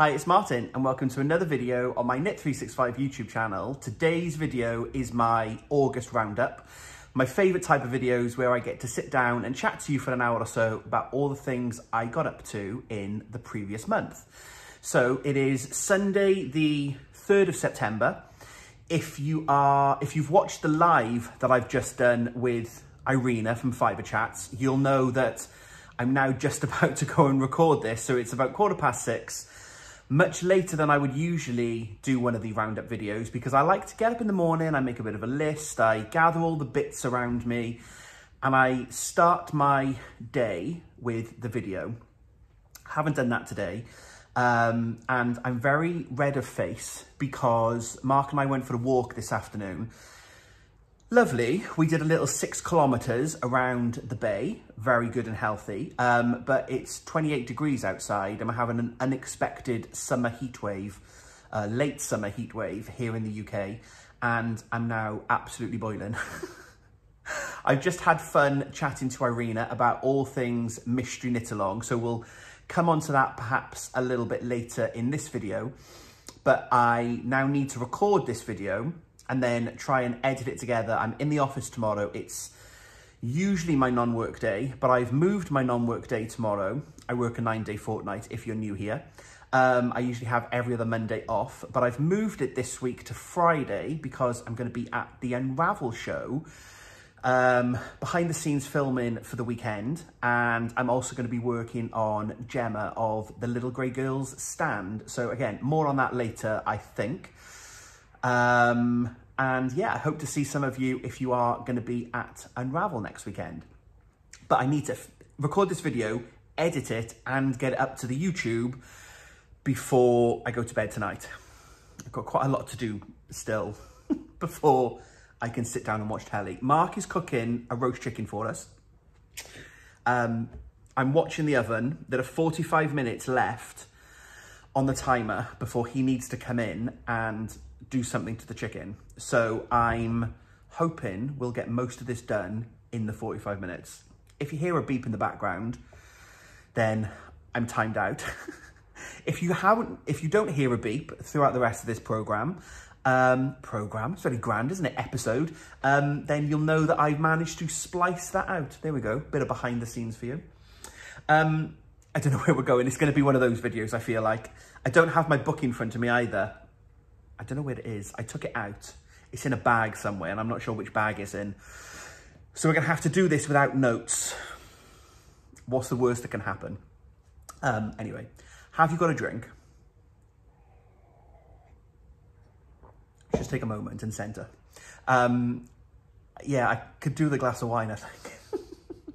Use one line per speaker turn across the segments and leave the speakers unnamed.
Hi, it's Martin and welcome to another video on my Knit365 YouTube channel. Today's video is my August roundup. My favourite type of videos where I get to sit down and chat to you for an hour or so about all the things I got up to in the previous month. So it is Sunday the 3rd of September. If you've watched the live that I've just done with Irina from Fibre Chats, you'll know that I'm now just about to go and record this. So it's about 6:15, much later than I would usually do one of the roundup videos, because I like to get up in the morning, I make a bit of a list, I gather all the bits around me, and I start my day with the video. Haven't done that today. And I'm very red of face because Mark and I went for a walk this afternoon. Lovely. We did a little 6 kilometers around the bay, very good and healthy. But it's 28 degrees outside and we're having an unexpected summer heat wave, late summer heat wave here in the UK. And I'm now absolutely boiling. I've just had fun chatting to Irina about all things mystery knit along. So we'll come on to that perhaps a little bit later in this video. But I now need to record this video and then try and edit it together. I'm in the office tomorrow. It's usually my non-work day, but I've moved my non-work day tomorrow. I work a 9-day fortnight if you're new here. I usually have every other Monday off, but I've moved it this week to Friday because I'm going to be at the Unravel show, behind the scenes filming for the weekend. And I'm also going to be working on Gemma of the Little Grey Girls stand. So again, more on that later, I think. And yeah, I hope to see some of you if you are going to be at Unravel next weekend. But I need to record this video, edit it, and get it up to the YouTube before I go to bed tonight. I've got quite a lot to do still before I can sit down and watch telly. Mark is cooking a roast chicken for us. I'm watching the oven. There are 45 minutes left on the timer before he needs to come in and do something to the chicken. So I'm hoping we'll get most of this done in the 45 minutes. If you hear a beep in the background, then I'm timed out. If you don't hear a beep throughout the rest of this program, it's very grand, isn't it? Episode, then you'll know that I've managed to splice that out. There we go, bit of behind the scenes for you. I don't know where we're going. It's going to be one of those videos, I feel like. I don't have my book in front of me either. I don't know where it is. I took it out. It's in a bag somewhere and I'm not sure which bag it's in. So we're going to have to do this without notes. What's the worst that can happen? Anyway, have you got a drink? Just take a moment and centre. Yeah, I could do the glass of wine, I think.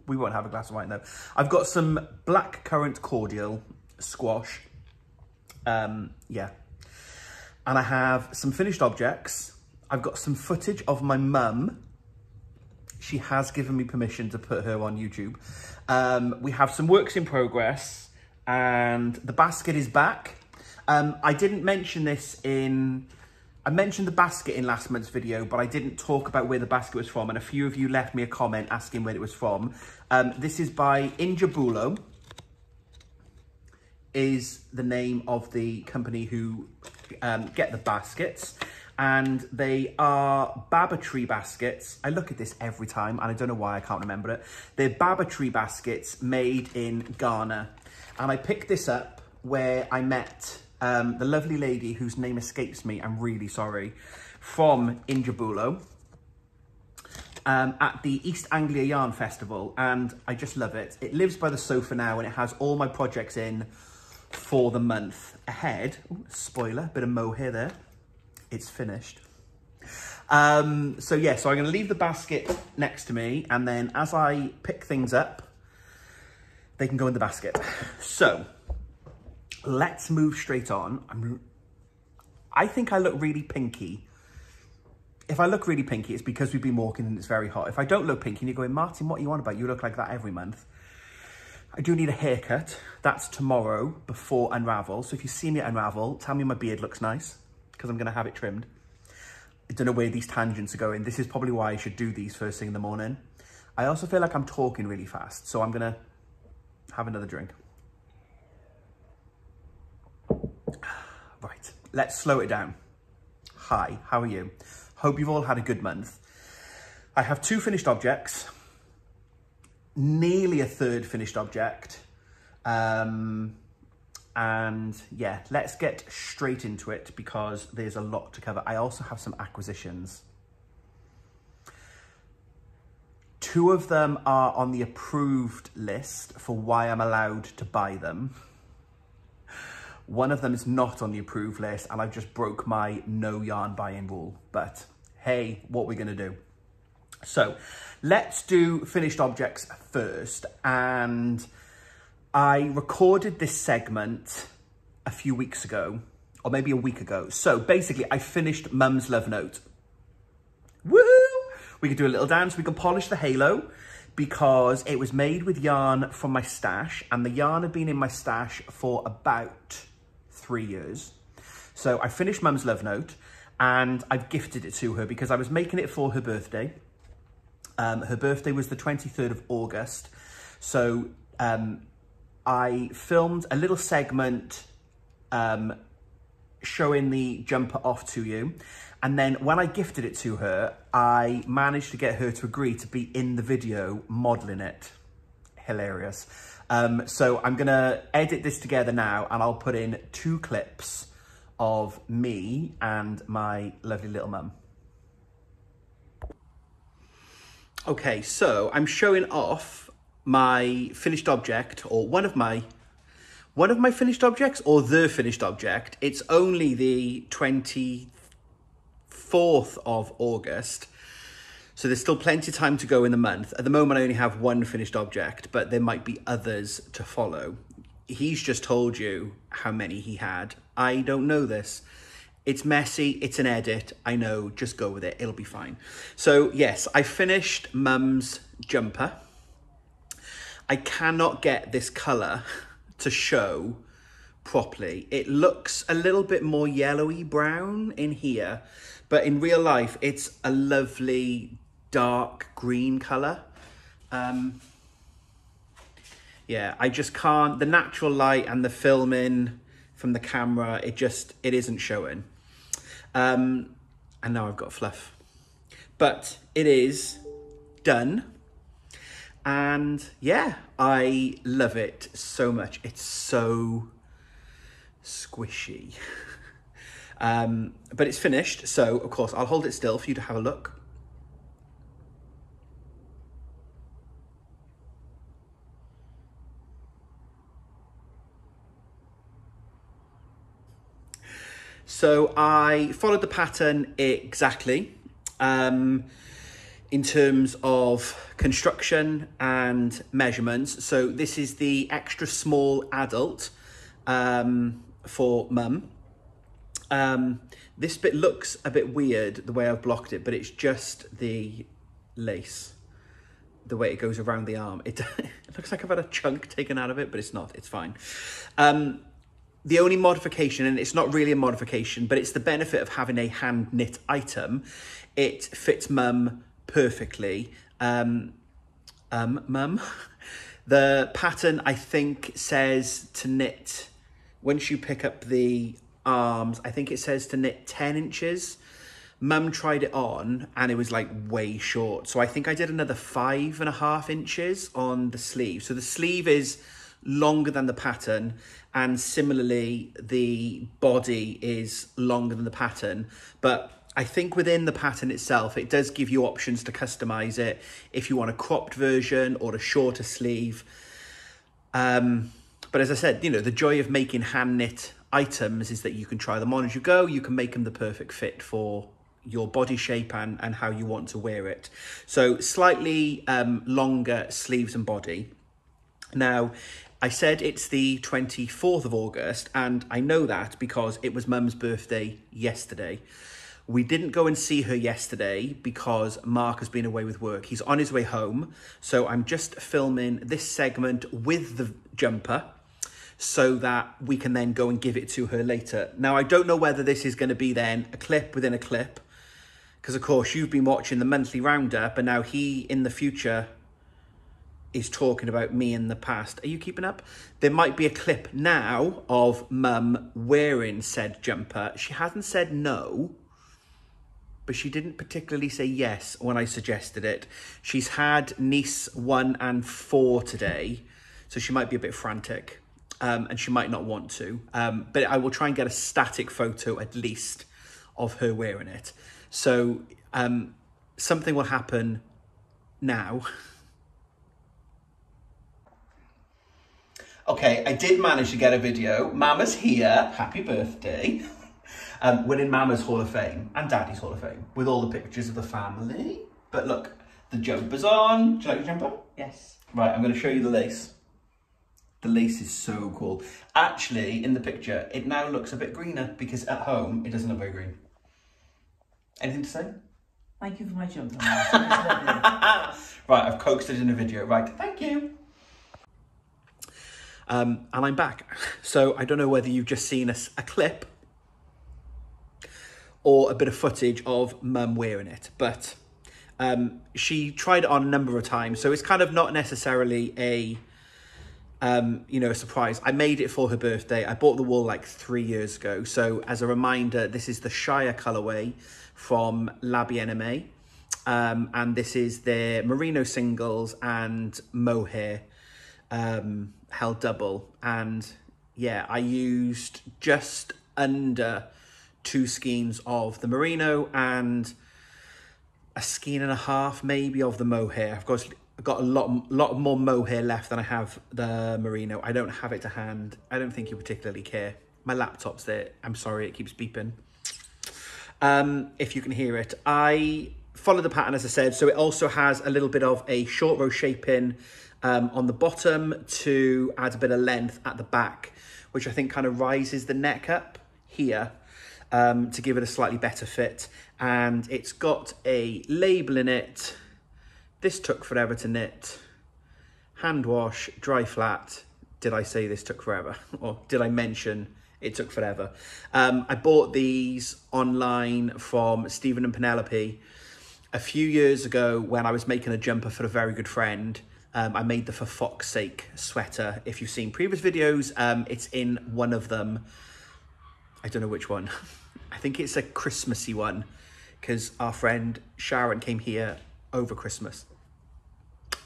We won't have a glass of wine though. I've got some blackcurrant cordial squash. Yeah. And I have some finished objects. I've got some footage of my mum. She has given me permission to put her on YouTube. We have some works in progress and the basket is back. I didn't mention this I mentioned the basket in last month's video, but I didn't talk about where the basket was from. And a few of you left me a comment asking where it was from. This is by Unravel, is the name of the company who get the baskets, and they are Beatrix baskets. I look at this every time and I don't know why I can't remember it. They're Beatrix baskets made in Ghana, and I picked this up where I met the lovely lady whose name escapes me, I'm really sorry, from Unravel, at the East Anglia Yarn Festival, and I just love it. It lives by the sofa now and it has all my projects in for the month ahead. Ooh, spoiler, bit of mohair there. It's finished. So yeah, so I'm going to leave the basket next to me, and then as I pick things up, they can go in the basket. So let's move straight on. I think I look really pinky. If I look really pinky, it's because we've been walking and it's very hot. If I don't look pinky and you're going, Martin, what are you on about? You look like that every month. I do need a haircut. That's tomorrow before Unravel. So if you see me at Unravel, tell me my beard looks nice because I'm going to have it trimmed. I don't know where these tangents are going. This is probably why I should do these first thing in the morning. I also feel like I'm talking really fast, so I'm going to have another drink. let's slow it down. Hi, how are you? Hope you've all had a good month. I have 2 finished objects, nearly a 3rd finished object. And yeah, let's get straight into it because there's a lot to cover. I also have some acquisitions. 2 of them are on the approved list for why I'm allowed to buy them. One of them is not on the approved list and I've just broke my no yarn buying rule. But hey, what we're gonna do. So let's do finished objects first. And I recorded this segment a few weeks ago, or maybe a week ago. So basically I finished Mum's Love Note. Woo! We could do a little dance. We can polish the halo because it was made with yarn from my stash and the yarn had been in my stash for about 3 years. So I finished Mum's Love Note and I've gifted it to her because I was making it for her birthday. Her birthday was the 23rd of August. So I filmed a little segment showing the jumper off to you. And then when I gifted it to her, I managed to get her to agree to be in the video modeling it. Hilarious. So I'm gonna edit this together now and I'll put in 2 clips of me and my lovely little mum. Okay, so I'm showing off my finished object, or one of my finished objects, or the finished object. It's only the 24th of August, so there's still plenty of time to go in the month. At the moment, I only have 1 finished object, but there might be others to follow. He's just told you how many he had. I don't know this. It's messy, it's an edit, I know, just go with it, it'll be fine. So yes, I finished Mum's jumper. I cannot get this colour to show properly. It looks a little bit more yellowy brown in here, but in real life, it's a lovely dark green colour. Yeah, I just can't, the natural light and the filming from the camera, it isn't showing. And now I've got fluff, but it is done. And yeah, I love it so much. It's so squishy. But it's finished. So of course I'll hold it still for you to have a look. So I followed the pattern exactly in terms of construction and measurements. So this is the extra small adult for Mum. This bit looks a bit weird the way I've blocked it, but it's just the lace, the way it goes around the arm. It looks like I've had a chunk taken out of it, but it's not, it's fine. The only modification, and it's not really a modification, but it's the benefit of having a hand knit item. It fits Mum perfectly. Mum, the pattern I think says to knit, once you pick up the arms, I think it says to knit 10 inches. Mum tried it on and it was like way short. So I think I did another 5.5 inches on the sleeve. So the sleeve is longer than the pattern, and similarly the body is longer than the pattern, but I think within the pattern itself it does give you options to customize it if you want a cropped version or a shorter sleeve. But as I said, you know, the joy of making hand knit items is that you can try them on as you go. You can make them the perfect fit for your body shape and how you want to wear it. So slightly longer sleeves and body. Now, I said it's the 24th of August, and I know that because it was Mum's birthday yesterday. We didn't go and see her yesterday because Mark has been away with work. He's on his way home. So I'm just filming this segment with the jumper so that we can then go and give it to her later. Now, I don't know whether this is going to be then a clip within a clip, because of course you've been watching the monthly roundup, and now he in the future is talking about me in the past. Are you keeping up? There might be a clip now of Mum wearing said jumper. She hasn't said no, but she didn't particularly say yes when I suggested it. She's had niece 1 and 4 today, so she might be a bit frantic, and she might not want to. But I will try and get a static photo at least of her wearing it. So something will happen now. Okay, I did manage to get a video. Mama's here, happy birthday. Winning Mama's Hall of Fame and Daddy's Hall of Fame with all the pictures of the family. But look, the jumper's on. Do you like the jumper?
Yes.
Right, I'm going to show you the lace. The lace is so cool. Actually, in the picture, it now looks a bit greener because at home, it doesn't look very green. Anything to say?
Thank you for my jumper.
Right, I've coaxed it in a video. Right, thank you. And I'm back. So I don't know whether you've just seen a clip or a bit of footage of Mum wearing it, but she tried it on a number of times. So it's kind of not necessarily a, you know, a surprise. I made it for her birthday. I bought the wool like 3 years ago. So as a reminder, this is the Shire colorway from La Bien-Aimée. And this is their merino singles and mohair held double. And yeah, I used just under 2 skeins of the merino and a skein and a half maybe of the mohair. Of course, I've got a lot more mohair left than I have the merino. I don't have it to hand. I don't think you particularly care. My laptop's there. I'm sorry, it keeps beeping. If you can hear it. I followed the pattern, as I said, so it also has a little bit of a short row shaping on the bottom to add a bit of length at the back, which I think kind of rises the neck up here to give it a slightly better fit. And it's got a label in it. This took forever to knit. Hand wash, dry flat. Did I say this took forever? Or did I mention it took forever? I bought these online from Stephen and Penelope a few years ago when I was making a jumper for a very good friend. I made the For Fox's Sake sweater. If you've seen previous videos, it's in one of them. I don't know which one. I think it's a Christmassy one because our friend Sharon came here over Christmas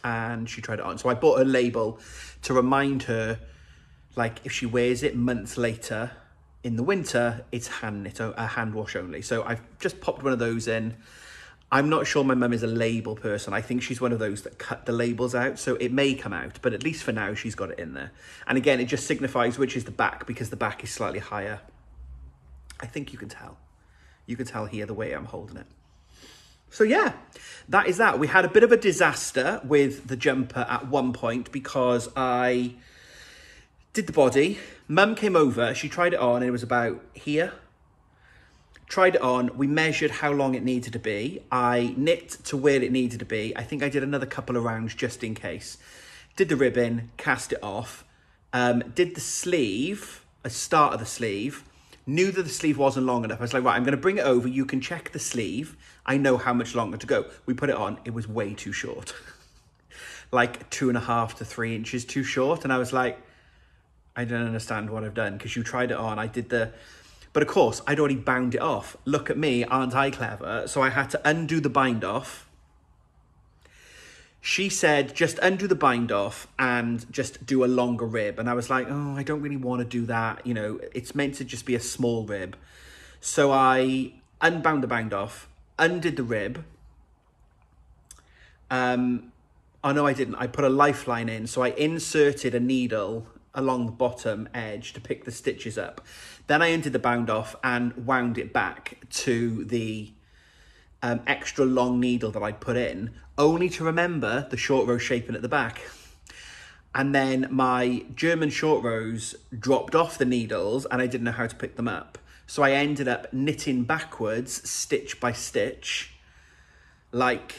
and she tried it on. So I bought a label to remind her, like, if she wears it months later in the winter, it's hand knit, a hand wash only. So I've just popped one of those in. I'm not sure my mum is a label person. I think she's one of those that cut the labels out. So it may come out, but at least for now, she's got it in there. And again, it just signifies which is the back because the back is slightly higher. I think you can tell. You can tell here the way I'm holding it. So yeah, that is that. We had a bit of a disaster with the jumper at one point because I did the body. Mum came over, she tried it on and it was about here. Tried it on, we measured how long it needed to be. I knit to where it needed to be. I think I did another couple of rounds just in case. Did the ribbon, cast it off. Did the sleeve, a start of the sleeve. Knew that the sleeve wasn't long enough. I was like, right, I'm going to bring it over. You can check the sleeve. I know how much longer to go. We put it on. It was way too short. Like 2.5 to 3 inches too short. And I was like, I don't understand what I've done because you tried it on. I did the... But of course, I'd already bound it off. Look at me, aren't I clever? So I had to undo the bind off. She said, just undo the bind off and just do a longer rib. And I was like, oh, I don't really want to do that. You know, it's meant to just be a small rib. So I unbound the bind off, undid the rib. Oh, no, I didn't. I put a lifeline in. So I inserted a needle along the bottom edge to pick the stitches up. Then I undid the bound off and wound it back to the extra long needle that I'd put in, only to remember the short row shaping at the back. And then my German short rows dropped off the needles and I didn't know how to pick them up. So I ended up knitting backwards, stitch by stitch, like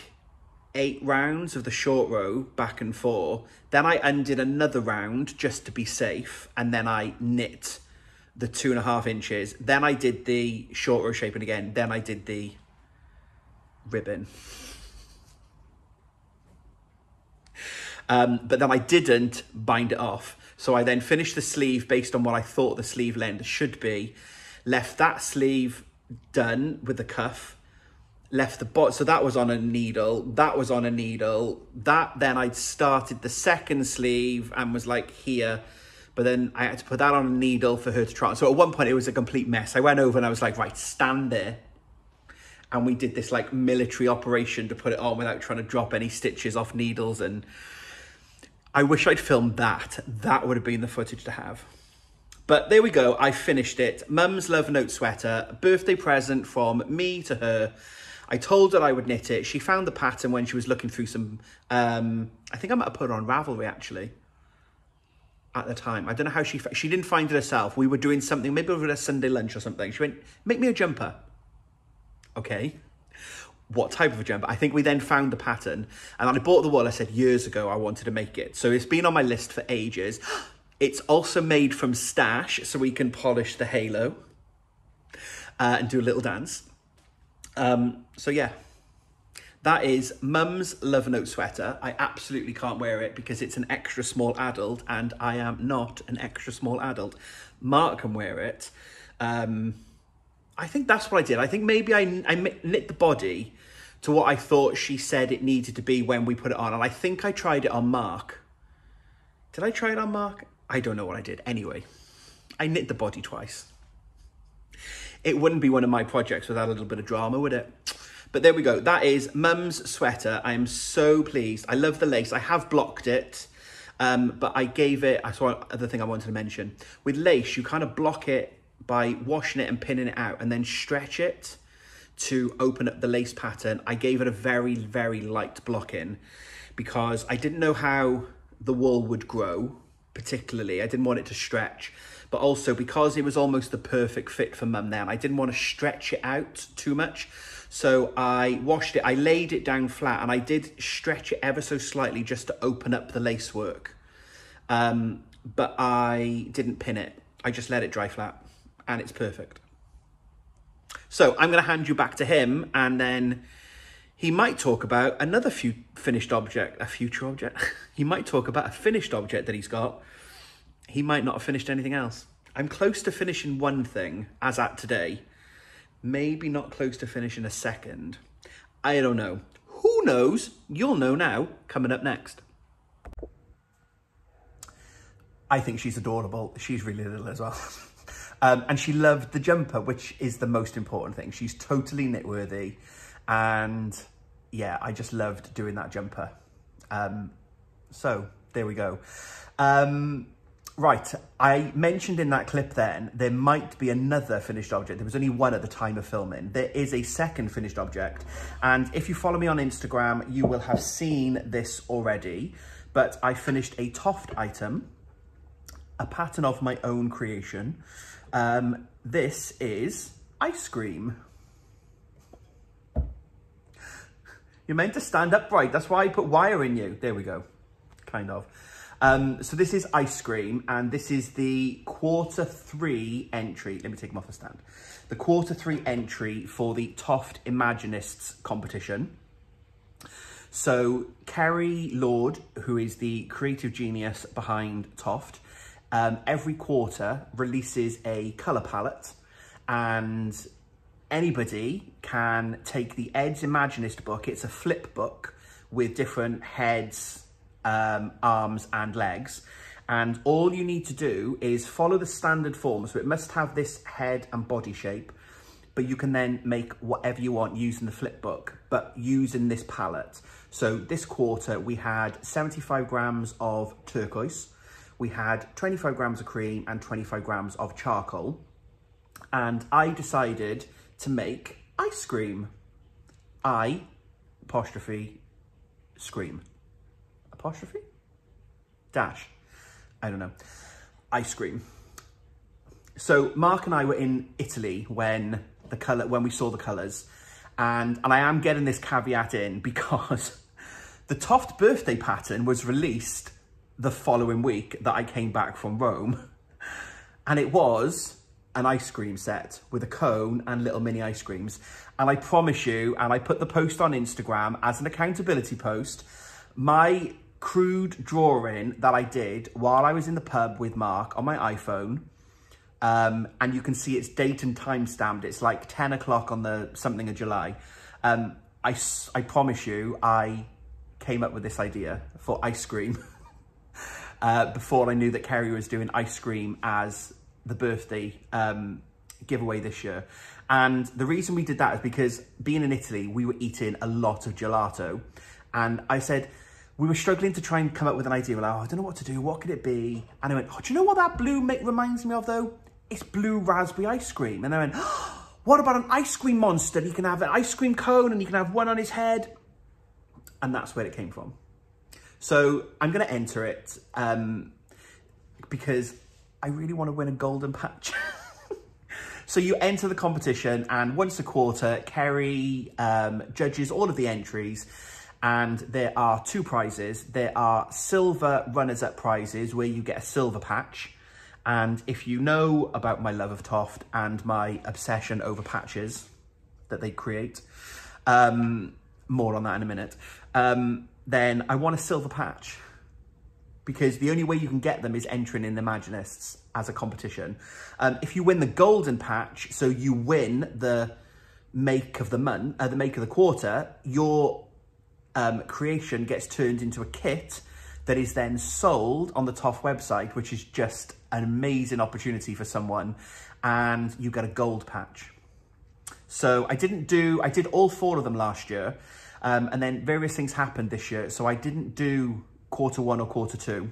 8 rounds of the short row back and forth. Then I undid another round just to be safe. And then I knit the 2.5 inches. Then I did the short row shaping again. Then I did the ribbon. but then I didn't bind it off. So I then finished the sleeve based on what I thought the sleeve length should be, left that sleeve done with the cuff, left the bot, so that was on a needle, that was on a needle, that then I'd started the second sleeve and was like here, but then I had to put that on a needle for her to try. So at one point it was a complete mess. I went over and I was like, right, stand there. And we did this like military operation to put it on without trying to drop any stitches off needles. And I wish I'd filmed that. That would have been the footage to have. But there we go, I finished it. Mum's Love Note sweater, a birthday present from me to her. I told her I would knit it. She found the pattern when she was looking through some, I think I might have put it on Ravelry actually at the time. I don't know how she didn't find it herself. We were doing something, maybe over a Sunday lunch or something. She went, make me a jumper. Okay. What type of a jumper? I think we then found the pattern and I bought the wool. I said years ago I wanted to make it. So it's been on my list for ages. It's also made from stash so we can polish the halo and do a little dance. So yeah, that is Mum's Love Note sweater. I absolutely can't wear it because it's an extra small adult and I am not an extra small adult. Mark can wear it. I think that's what I did. I think maybe I knit the body to what I thought she said it needed to be when we put it on. And I think I tried it on Mark. Did I try it on Mark? I don't know what I did. Anyway, I knit the body twice. It wouldn't be one of my projects without a little bit of drama, would it? But there we go. That is Mum's sweater. I am so pleased. I love the lace. I have blocked it, but I gave it, I saw another thing I wanted to mention. With lace, you kind of block it by washing it and pinning it out and then stretch it to open up the lace pattern. I gave it a very, very light blocking because I didn't know how the wool would grow, particularly. I didn't want it to stretch, but also because it was almost the perfect fit for Mum then, I didn't want to stretch it out too much. So I washed it, I laid it down flat and I did stretch it ever so slightly just to open up the lace work. But I didn't pin it. I just let it dry flat. And it's perfect. So I'm going to hand you back to him and then he might talk about another finished object, a future object. He might talk about a finished object that he's got. He might not have finished anything else. I'm close to finishing one thing as at today. Maybe not close to finishing a second. I don't know. Who knows? You'll know now, coming up next. I think she's adorable. She's really little as well. And she loved the jumper, which is the most important thing. She's totally knit-worthy. And yeah, I just loved doing that jumper. So there we go. Right, I mentioned in that clip then, there might be another finished object. There was only one at the time of filming. There is a second finished object. And if you follow me on Instagram, you will have seen this already. But I finished a Toft item, a pattern of my own creation. This is ice cream. You're meant to stand upright. That's why I put wire in you. There we go. Kind of. So this is ice cream and this is the Q3 entry. Let me take them off the stand. The Q3 entry for the Toft Imaginists competition. So Kerry Lord, who is the creative genius behind Toft, every quarter releases a colour palette and anybody can take the Ed's Imaginist book. It's a flip book with different heads, arms and legs. And all you need to do is follow the standard form. So it must have this head and body shape, but you can then make whatever you want using the flip book, but using this palette. So this quarter we had 75 grams of turquoise. We had 25 grams of cream and 25 grams of charcoal. And I decided to make ice cream. I, apostrophe, scream. Apostrophe? Dash. I don't know. Ice cream. So Mark and I were in Italy when we saw the colours. And I am getting this caveat in because the Toft birthday pattern was released the following week that I came back from Rome. And it was an ice cream set with a cone and little mini ice creams. And I promise you, and I put the post on Instagram as an accountability post, my crude drawing that I did while I was in the pub with Mark on my iPhone. And you can see it's date and time stamped. It's like 10 o'clock on the something of July. I promise you, I came up with this idea for ice cream before I knew that Kerry was doing ice cream as the birthday giveaway this year. And the reason we did that is because being in Italy, we were eating a lot of gelato. And I said, we were struggling to try and come up with an idea. We're like, oh, I don't know what to do. What could it be? And I went, oh, do you know what that blue reminds me of though? It's blue raspberry ice cream. And I went, oh, what about an ice cream monster? You can have an ice cream cone and you can have one on his head. And that's where it came from. So I'm going to enter it because I really want to win a golden patch. So you enter the competition, and once a quarter, Kerry judges all of the entries, and there are 2 prizes. There are silver runners-up prizes where you get a silver patch. And if you know about my love of Toft and my obsession over patches that they create, more on that in a minute, then I want a silver patch, because the only way you can get them is entering in the Imaginists as a competition. If you win the golden patch, so you win the make of the month, the make of the quarter, your creation gets turned into a kit that is then sold on the Toft website, which is just an amazing opportunity for someone, and you get a gold patch. So I did all 4 of them last year, and then various things happened this year, so I didn't do quarter 1 or quarter 2.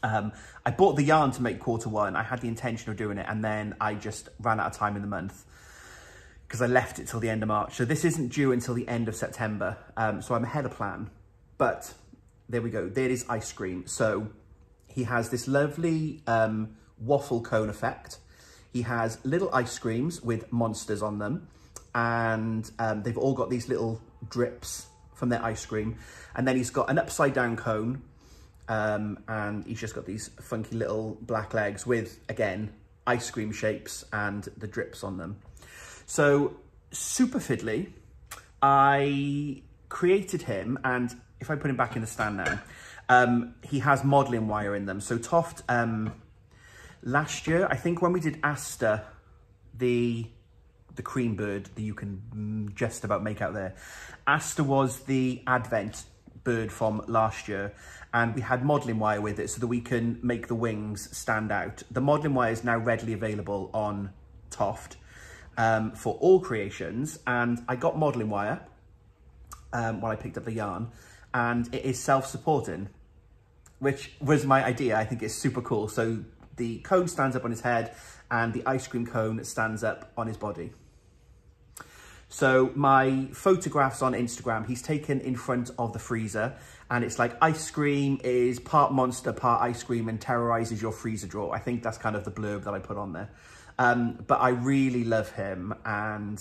I bought the yarn to make quarter 1. I had the intention of doing it, and then I just ran out of time in the month because I left it till the end of March. So this isn't due until the end of September. So I'm ahead of plan. But there we go. There is ice cream. So he has this lovely waffle cone effect. He has little ice creams with monsters on them, and they've all got these little drips from their ice cream. And then he's got an upside down cone, and he's just got these funky little black legs with, again, ice cream shapes and the drips on them. So super fiddly. I created him, and if I put him back in the stand now, he has modelling wire in them. So Toft, last year, I think when we did Asta, the cream bird that you can just about make out there, Asta was the Advent bird from last year, and we had modelling wire with it so that we can make the wings stand out. The modelling wire is now readily available on Toft for all creations, and I got modelling wire when I picked up the yarn, and it is self-supporting, which was my idea. I think it's super cool. So the cone stands up on his head and the ice cream cone stands up on his body. So my photographs on Instagram, he's taken in front of the freezer, and it's like ice cream is part monster, part ice cream, and terrorizes your freezer drawer. I think that's kind of the blurb that I put on there. But I really love him, and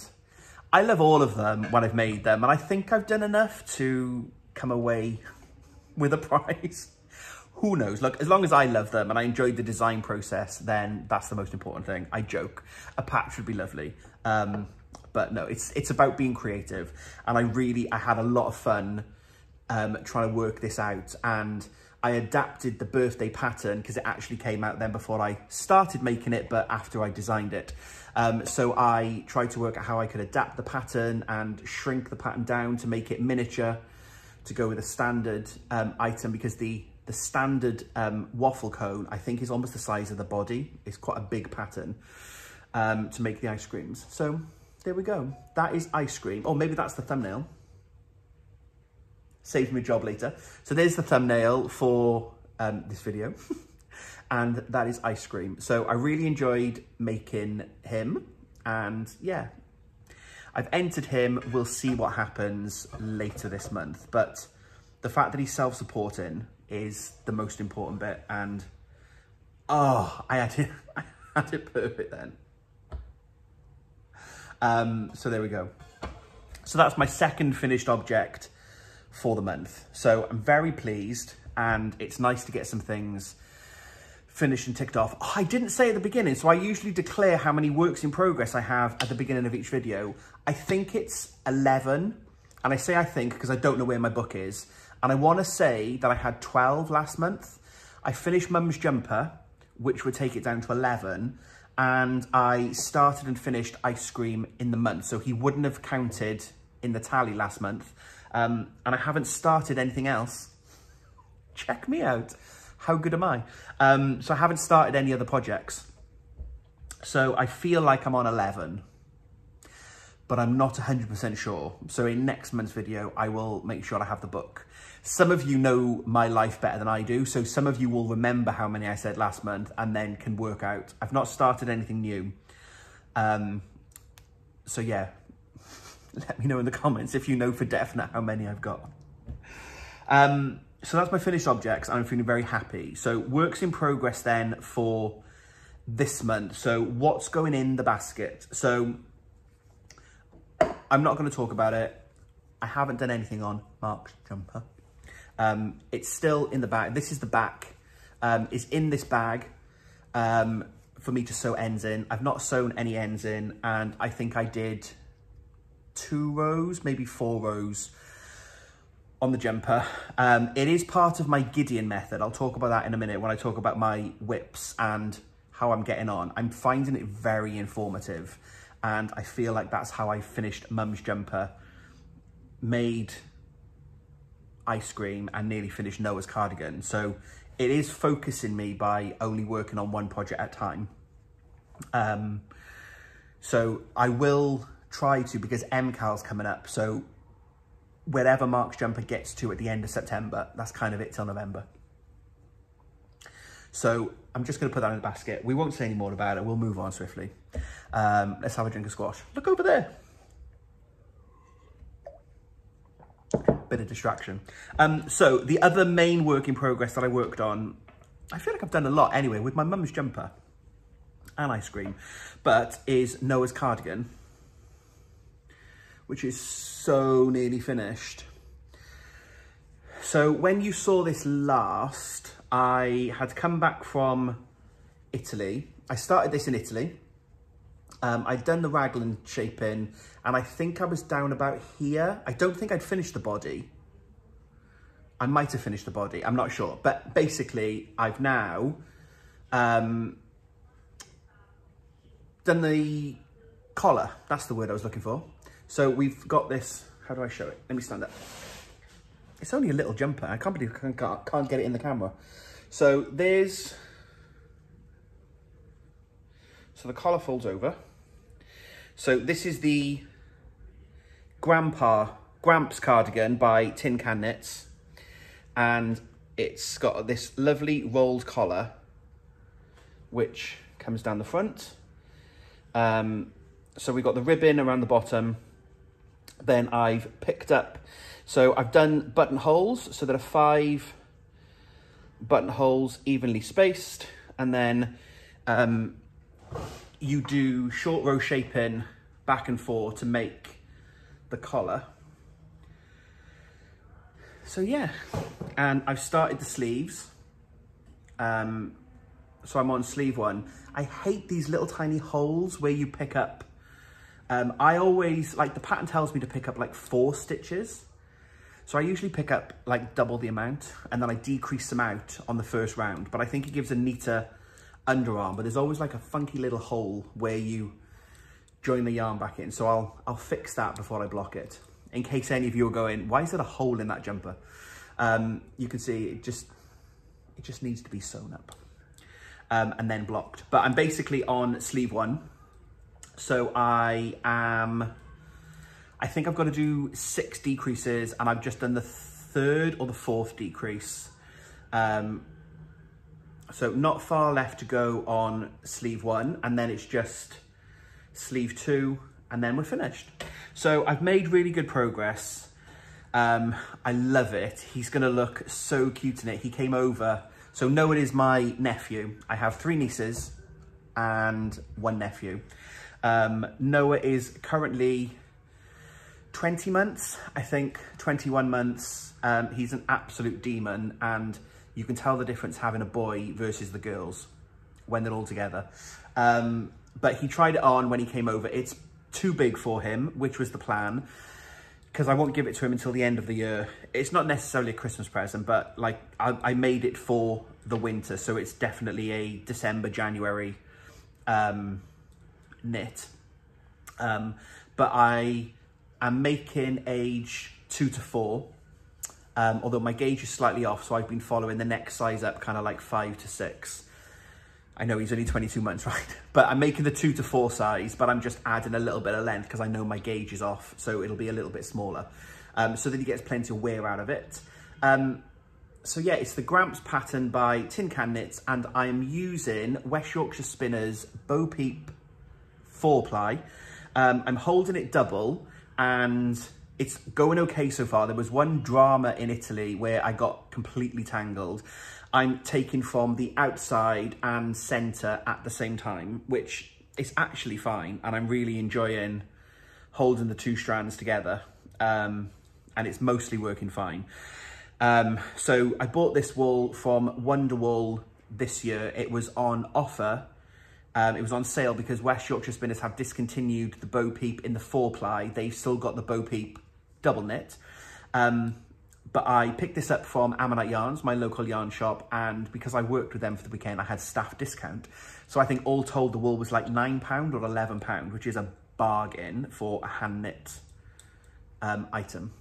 I love all of them when I've made them, and I think I've done enough to come away with a prize. Who knows? Look, as long as I love them and I enjoyed the design process, then that's the most important thing. I joke. A patch would be lovely. But no, it's about being creative. And I had a lot of fun trying to work this out. And I adapted the birthday pattern because it actually came out then before I started making it, but after I designed it. So I tried to work out how I could adapt the pattern and shrink the pattern down to make it miniature, to go with a standard item, because the standard waffle cone, I think, is almost the size of the body. It's quite a big pattern to make the ice creams. So there we go. That is ice cream. Oh, maybe that's the thumbnail. Saves me a job later. So there's the thumbnail for this video. And that is ice cream. So I really enjoyed making him. And yeah, I've entered him. We'll see what happens later this month. But the fact that he's self-supporting is the most important bit, and oh, I had it perfect then. So there we go. So that's my second finished object for the month. So I'm very pleased, and it's nice to get some things finished and ticked off. Oh, I didn't say at the beginning, so I usually declare how many works in progress I have at the beginning of each video. I think it's 11, and I say I think because I don't know where my book is. And I want to say that I had 12 last month. I finished Mum's jumper, which would take it down to 11. And I started and finished ice cream in the month. So he wouldn't have counted in the tally last month. And I haven't started anything else. Check me out. How good am I? So I haven't started any other projects. So I feel like I'm on 11, but I'm not 100% sure. So in next month's video, I will make sure I have the book. Some of you know my life better than I do. So some of you will remember how many I said last month and then can work out. I've not started anything new. So yeah, let me know in the comments if you know for definite how many I've got. So that's my finished objects. I'm feeling very happy. So works in progress then for this month. So what's going in the basket? So I'm not going to talk about it. I haven't done anything on Mark's jumper. It's still in the bag. This is the back. It's in this bag for me to sew ends in. I've not sewn any ends in, and I think I did 2 rows, maybe 4 rows on the jumper. It is part of my Gideon method. I'll talk about that in a minute when I talk about my whips and how I'm getting on. I'm finding it very informative, and I feel like that's how I finished Mum's jumper, made ice cream, and nearly finished Noah's cardigan. So it is focusing me by only working on one project at a time. So I will try to, because MCAL's coming up, so wherever Mark's jumper gets to at the end of September, that's kind of it till November. So I'm just going to put that in the basket. We won't say any more about it. We'll move on swiftly. Let's have a drink of squash. Look over there. Bit of distraction. So the other main work in progress that I worked on, I feel like I've done a lot anyway with my mum's jumper and ice cream, but is Noah's cardigan, which is so nearly finished. So when you saw this last, I had come back from Italy. I started this in Italy. I'd done the raglan shaping, and I think I was down about here. I don't think I'd finished the body. I might have finished the body, I'm not sure. But basically, I've now done the collar. That's the word I was looking for. So we've got this, how do I show it? Let me stand up. It's only a little jumper. I can't believe I can't get it in the camera. So there's, so the collar folds over. So this is the Gramps cardigan by Tin Can Knits. And it's got this lovely rolled collar, which comes down the front. So we've got the ribbon around the bottom. Then I've picked up, so I've done buttonholes. So there are 5 buttonholes evenly spaced. And then you do short row shaping back and forth to make the collar. So yeah, and I've started the sleeves. So I'm on sleeve 1. I hate these little tiny holes where you pick up. I always, like, the pattern tells me to pick up like 4 stitches. So I usually pick up like double the amount, and then I decrease them out on the first round. But I think it gives a neater underarm, but there's always like a funky little hole where you join the yarn back in. So I'll fix that before I block it, in case any of you are going, why is there a hole in that jumper? You can see it just needs to be sewn up and then blocked. But I'm basically on sleeve 1. So I think I've got to do 6 decreases, and I've just done the 3rd or the 4th decrease. So not far left to go on sleeve 1, and then it's just sleeve 2, and then we're finished. So I've made really good progress. I love it. He's gonna look so cute in it. He came over. So Noah is my nephew. I have 3 nieces and 1 nephew. Noah is currently 20 months, I think, 21 months. He's an absolute demon, and you can tell the difference having a boy versus the girls when they're all together. But he tried it on when he came over. It's too big for him, which was the plan. because I won't give it to him until the end of the year. It's not necessarily a Christmas present, but like I made it for the winter, so it's definitely a December, January knit. But I am making age 2 to 4, although my gauge is slightly off, so I've been following the next size up, kind of like 5 to 6. I know he's only 22 months, right? But I'm making the 2 to 4 size, but I'm just adding a little bit of length because I know my gauge is off, so it'll be a little bit smaller, so that he gets plenty of wear out of it. So yeah, it's the Gramps pattern by Tin Can Knits, and I am using West Yorkshire Spinners Bo Peep 4-ply. I'm holding it double, and it's going okay so far. There was one drama in Italy where I got completely tangled. I'm taking from the outside and center at the same time, which is actually fine, and I'm really enjoying holding the 2 strands together, and it's mostly working fine. So I bought this wool from Wonder Wool this year. It was on offer. It was on sale because West Yorkshire Spinners have discontinued the Bo Peep in the 4-ply. They've still got the Bo Peep double knit. But I picked this up from Ammonite Yarns, my local yarn shop, and because I worked with them for the weekend, I had staff discount. So I think all told the wool was like £9 or £11, which is a bargain for a hand knit item.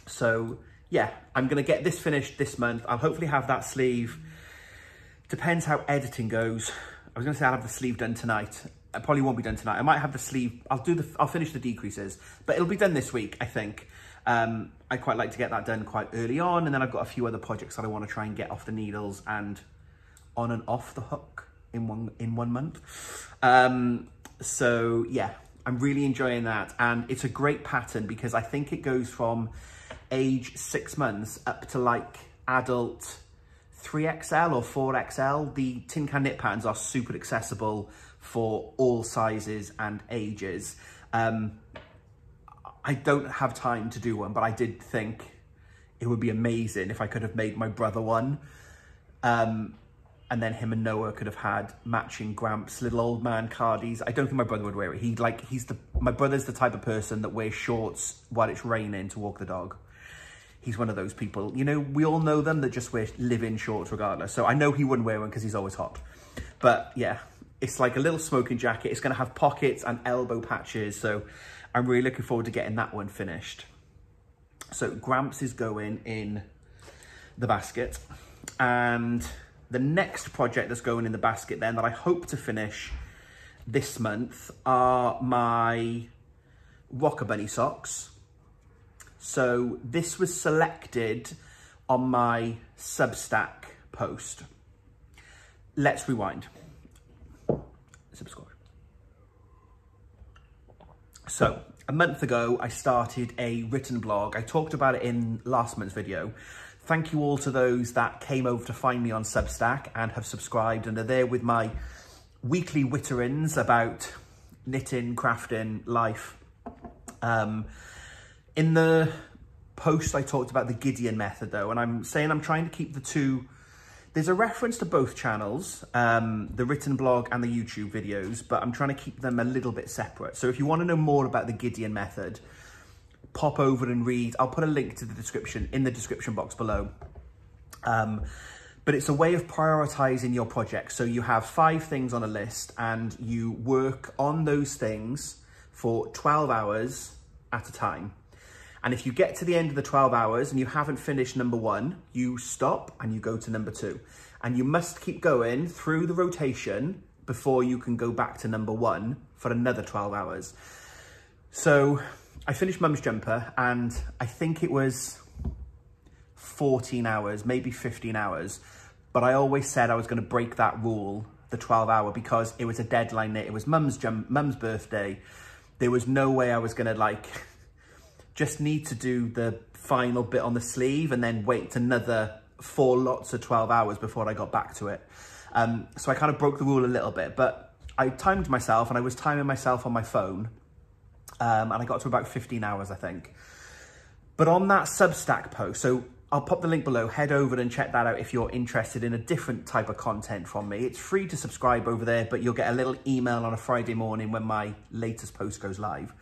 So yeah, I'm gonna get this finished this month. I'll hopefully have that sleeve. Depends how editing goes. I was gonna say I'll have the sleeve done tonight. It probably won't be done tonight. I might have the sleeve, I'll finish the decreases, but it'll be done this week, I think. I quite like to get that done quite early on, and then I've got a few other projects that I want to try and get off the needles and on and off the hook in one month. So yeah, I'm really enjoying that, and it's a great pattern because I think it goes from age 6 months up to like adult 3XL or 4XL. The Tin Can Knit patterns are super accessible for all sizes and ages. I don't have time to do one, but I did think it would be amazing if I could have made my brother one. And then him and Noah could have had matching Gramps little old man cardies. I don't think my brother would wear it. My brother's the type of person that wears shorts while it's raining to walk the dog. He's one of those people, you know, we all know them that just live in shorts regardless. So I know he wouldn't wear one because he's always hot. But yeah, it's like a little smoking jacket. It's going to have pockets and elbow patches. So I'm really looking forward to getting that one finished. So Gramps is going in the basket. And the next project that's going in the basket then that I hope to finish this month are my Rocker Bunny socks. So this was selected on my Substack post. Let's rewind. Subscribe. So a month ago, I started a written blog. I talked about it in last month's video. Thank you all to those that came over to find me on Substack and have subscribed and are there with my weekly witterings about knitting, crafting, life. In the post, I talked about the Gideon Method though, and I'm saying I'm trying to keep the two. There's a reference to both channels, the written blog and the YouTube videos, but I'm trying to keep them a little bit separate. So if you want to know more about the Gideon Method, pop over and read. I'll put a link to the description in the description box below. But it's a way of prioritizing your project. So you have 5 things on a list and you work on those things for 12 hours at a time. And if you get to the end of the 12 hours and you haven't finished number 1, you stop and you go to number 2. And you must keep going through the rotation before you can go back to number 1 for another 12 hours. So I finished Mum's jumper and I think it was 14 hours, maybe 15 hours. But I always said I was going to break that rule, the 12 hour, because it was a deadline knit. It was Mum's birthday. There was no way I was going to just need to do the final bit on the sleeve and then wait another 4 lots of 12 hours before I got back to it. So I kind of broke the rule a little bit, but I timed myself and I was timing myself on my phone. And I got to about 15 hours, I think. But on that Substack post, so I'll pop the link below, head over and check that out if you're interested in a different type of content from me. It's free to subscribe over there, but you'll get a little email on a Friday morning when my latest post goes live.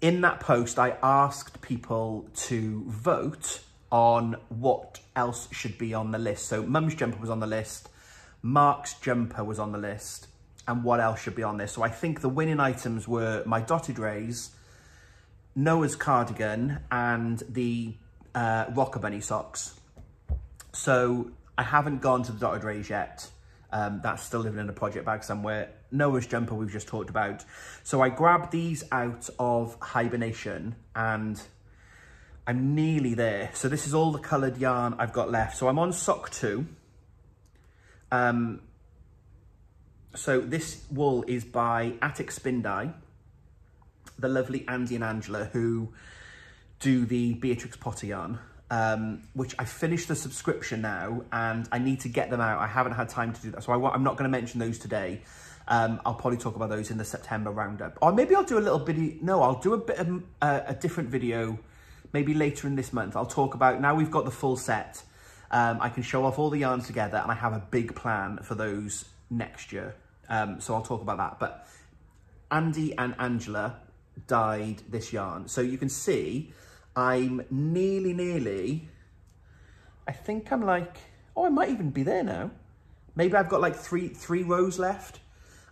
in that post, I asked people to vote on what else should be on the list. So Mum's jumper was on the list, Mark's jumper was on the list, and what else should be on this. So I think the winning items were my dotted rays, Noah's cardigan, and the Rocker Bunny socks. So I haven't gone to the dotted rays yet. That's still living in a project bag somewhere. Noah's jumper we've just talked about. So I grabbed these out of hibernation and I'm nearly there. So this is all the coloured yarn I've got left. So I'm on sock 2. So this wool is by Attic Spin Dye, the lovely Andy and Angela who do the Beatrix Potter yarn, which I finished the subscription now and I need to get them out. I haven't had time to do that. So I'm not going to mention those today. I'll probably talk about those in the September roundup. Or maybe I'll do a little bit, no, I'll do a bit of a different video, maybe later in this month. I'll talk about, now we've got the full set, I can show off all the yarns together and I have a big plan for those next year. So I'll talk about that. But Andy and Angela dyed this yarn. So you can see I'm nearly, I think I'm like, oh, I might even be there now. Maybe I've got like three rows left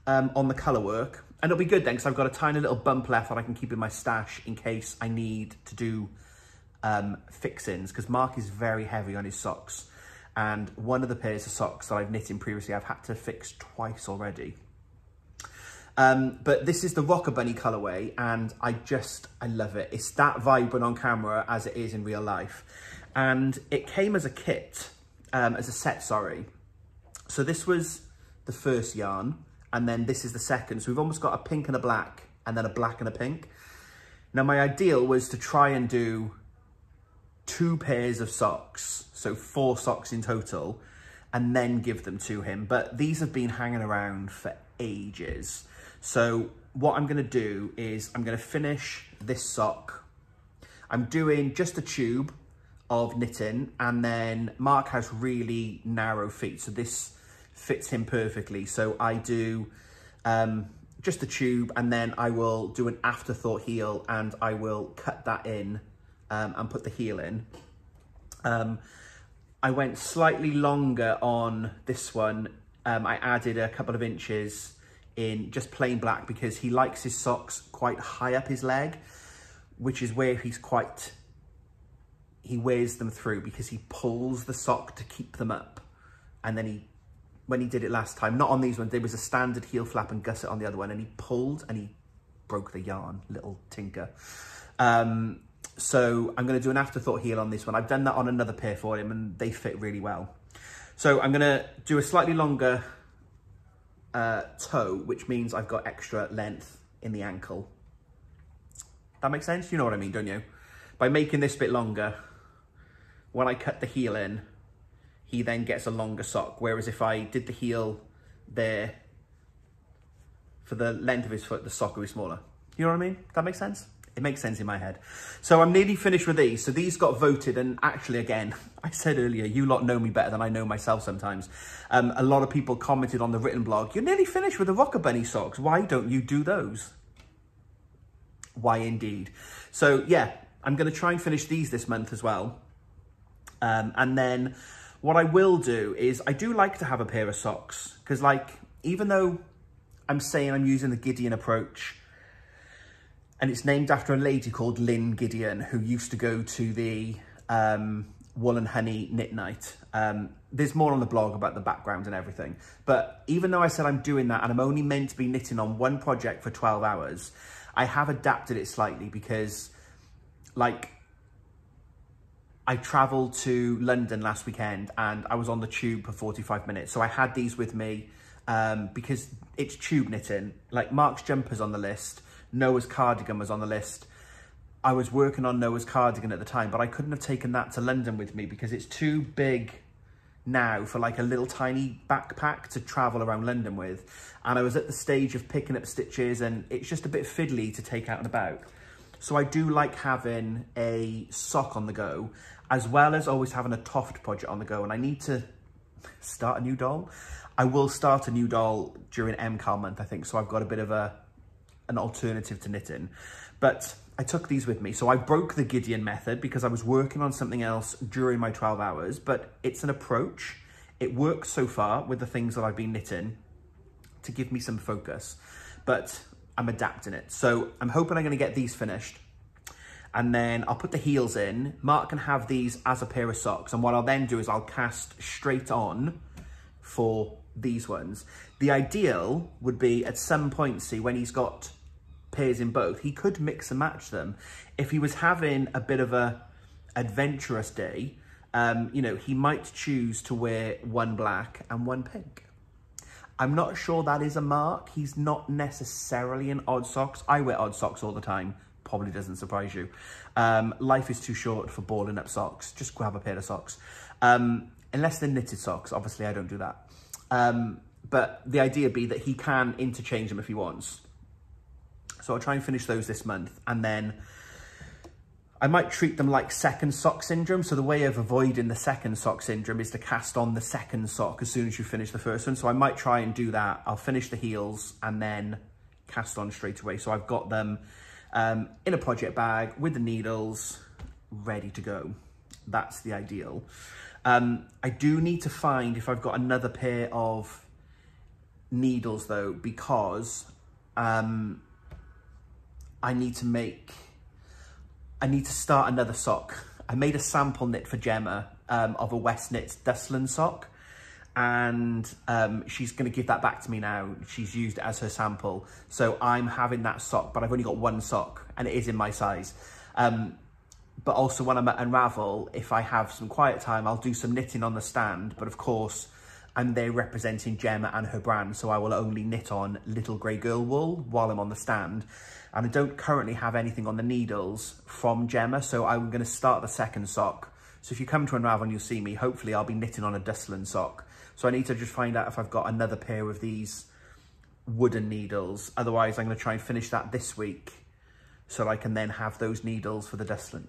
on the colour work. And it'll be good then, because I've got a tiny little bump left that I can keep in my stash in case I need to do fixings, because Mark is very heavy on his socks. And one of the pairs of socks that I've knit in previously, I've had to fix twice already. But this is the Rocker Bunny colourway, and I love it. It's that vibrant on camera as it is in real life. And it came as a kit, as a set, sorry. So this was the first yarn, and then this is the second. So we've almost got a pink and a black, and then a black and a pink. Now my ideal was to try and do 2 pairs of socks, so 4 socks in total, and then give them to him. But these have been hanging around for ages. So what I'm going to do is I'm going to finish this sock. I'm doing just a tube of knitting, and then Mark has really narrow feet, so this fits him perfectly. So I do just a tube, and then I will do an afterthought heel, and I will cut that in and put the heel in. I went slightly longer on this one. I added a couple of inches in just plain black because he likes his socks quite high up his leg, which is where he wears them through, because he pulls the sock to keep them up. And then when he did it last time, not on these ones, there was a standard heel flap and gusset on the other one, and he pulled and he broke the yarn, little tinker. So I'm going to do an afterthought heel on this one. I've done that on another pair for him and they fit really well. So I'm going to do a slightly longer toe, which means I've got extra length in the ankle. That makes sense? You know what I mean, don't you? By making this bit longer, when I cut the heel in, he then gets a longer sock. Whereas if I did the heel there, for the length of his foot, the sock will be smaller. You know what I mean? That makes sense? It makes sense in my head. So I'm nearly finished with these. So these got voted, and actually, again, I said earlier, you lot know me better than I know myself sometimes. A lot of people commented on the written blog, you're nearly finished with the Rocker Bunny socks. Why don't you do those? Why indeed. So yeah, I'm going to try and finish these this month as well. And then what I will do is, I do like to have a pair of socks, because like, even though I'm saying I'm using the Gideon approach, and it's named after a lady called Lynn Gideon, who used to go to the Wool and Honey Knit Night. There's more on the blog about the background and everything. But even though I said I'm doing that and I'm only meant to be knitting on one project for 12 hours, I have adapted it slightly because, like, I travelled to London last weekend and I was on the tube for 45 minutes. So I had these with me because it's tube knitting. Like, Mark's jumper's on the list. Noah's cardigan was on the list. I was working on Noah's cardigan at the time, but I couldn't have taken that to London with me because it's too big now for like a little tiny backpack to travel around London with. And I was at the stage of picking up stitches and it's just a bit fiddly to take out and about. So I do like having a sock on the go, as well as always having a Toft project on the go. And I need to start a new doll. I will start a new doll during MCAL month, I think. So I've got a bit of a an alternative to knitting. But I took these with me. So I broke the Gideon Method because I was working on something else during my 12 hours, but it's an approach. It works so far with the things that I've been knitting to give me some focus, but I'm adapting it. So I'm hoping I'm going to get these finished, and then I'll put the heels in. Mark can have these as a pair of socks, and what I'll then do is I'll cast straight on for these ones. The ideal would be at some point, see, when he's got pairs in both, he could mix and match them. If he was having a bit of a adventurous day, you know, he might choose to wear one black and one pink. I'm not sure that is a mark. He's not necessarily in odd socks. I wear odd socks all the time. Probably doesn't surprise you. Life is too short for balling up socks. Just grab a pair of socks. Unless they're knitted socks. Obviously, I don't do that. But the idea be that he can interchange them if he wants. So I'll try and finish those this month, and then I might treat them like second sock syndrome. So the way of avoiding the second sock syndrome is to cast on the second sock as soon as you finish the first one. So I might try and do that. I'll finish the heels and then cast on straight away. So I've got them in a project bag with the needles ready to go. That's the ideal. I do need to find if I've got another pair of needles though, because I need to start another sock. I made a sample knit for Gemma of a West Knits Dustland sock, and she's going to give that back to me now. She's used it as her sample. So I'm having that sock, but I've only got one sock and it is in my size. But also when I'm at Unravel, if I have some quiet time, I'll do some knitting on the stand. But of course, I'm there representing Gemma and her brand, so I will only knit on little grey girl wool while I'm on the stand. And I don't currently have anything on the needles from Gemma, so I'm going to start the second sock. So if you come to Unravel and you'll see me, hopefully I'll be knitting on a Dustland sock. So I need to just find out if I've got another pair of these wooden needles. Otherwise, I'm going to try and finish that this week so I can then have those needles for the Dustland.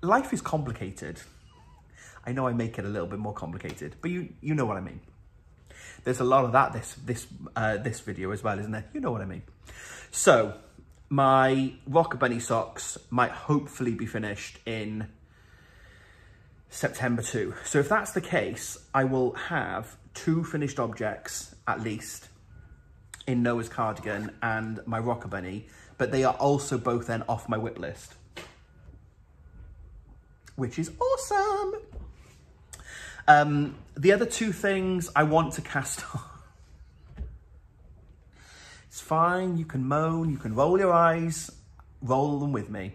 Life is complicated. I know I make it a little bit more complicated, but you know what I mean. There's a lot of that this video as well, isn't there? You know what I mean. So my Rocker Bunny socks might hopefully be finished in September too. So if that's the case, I will have 2 finished objects at least in Noah's cardigan and my Rocker Bunny, but they are also both then off my whip list, which is awesome. The other 2 things I want to cast on, it's fine, you can moan, you can roll your eyes, roll them with me,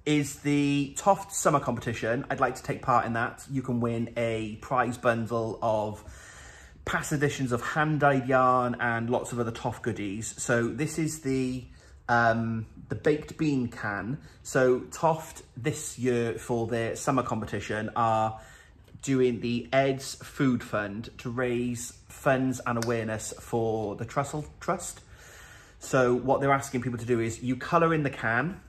is the Toft Summer Competition. I'd like to take part in that. You can win a prize bundle of past editions of hand-dyed yarn and lots of other Toft goodies. So this is the baked bean can. So Toft this year for their summer competition are doing the Ed's Food Fund to raise funds and awareness for the Trussell Trust. So what they're asking people to do is you colour in the can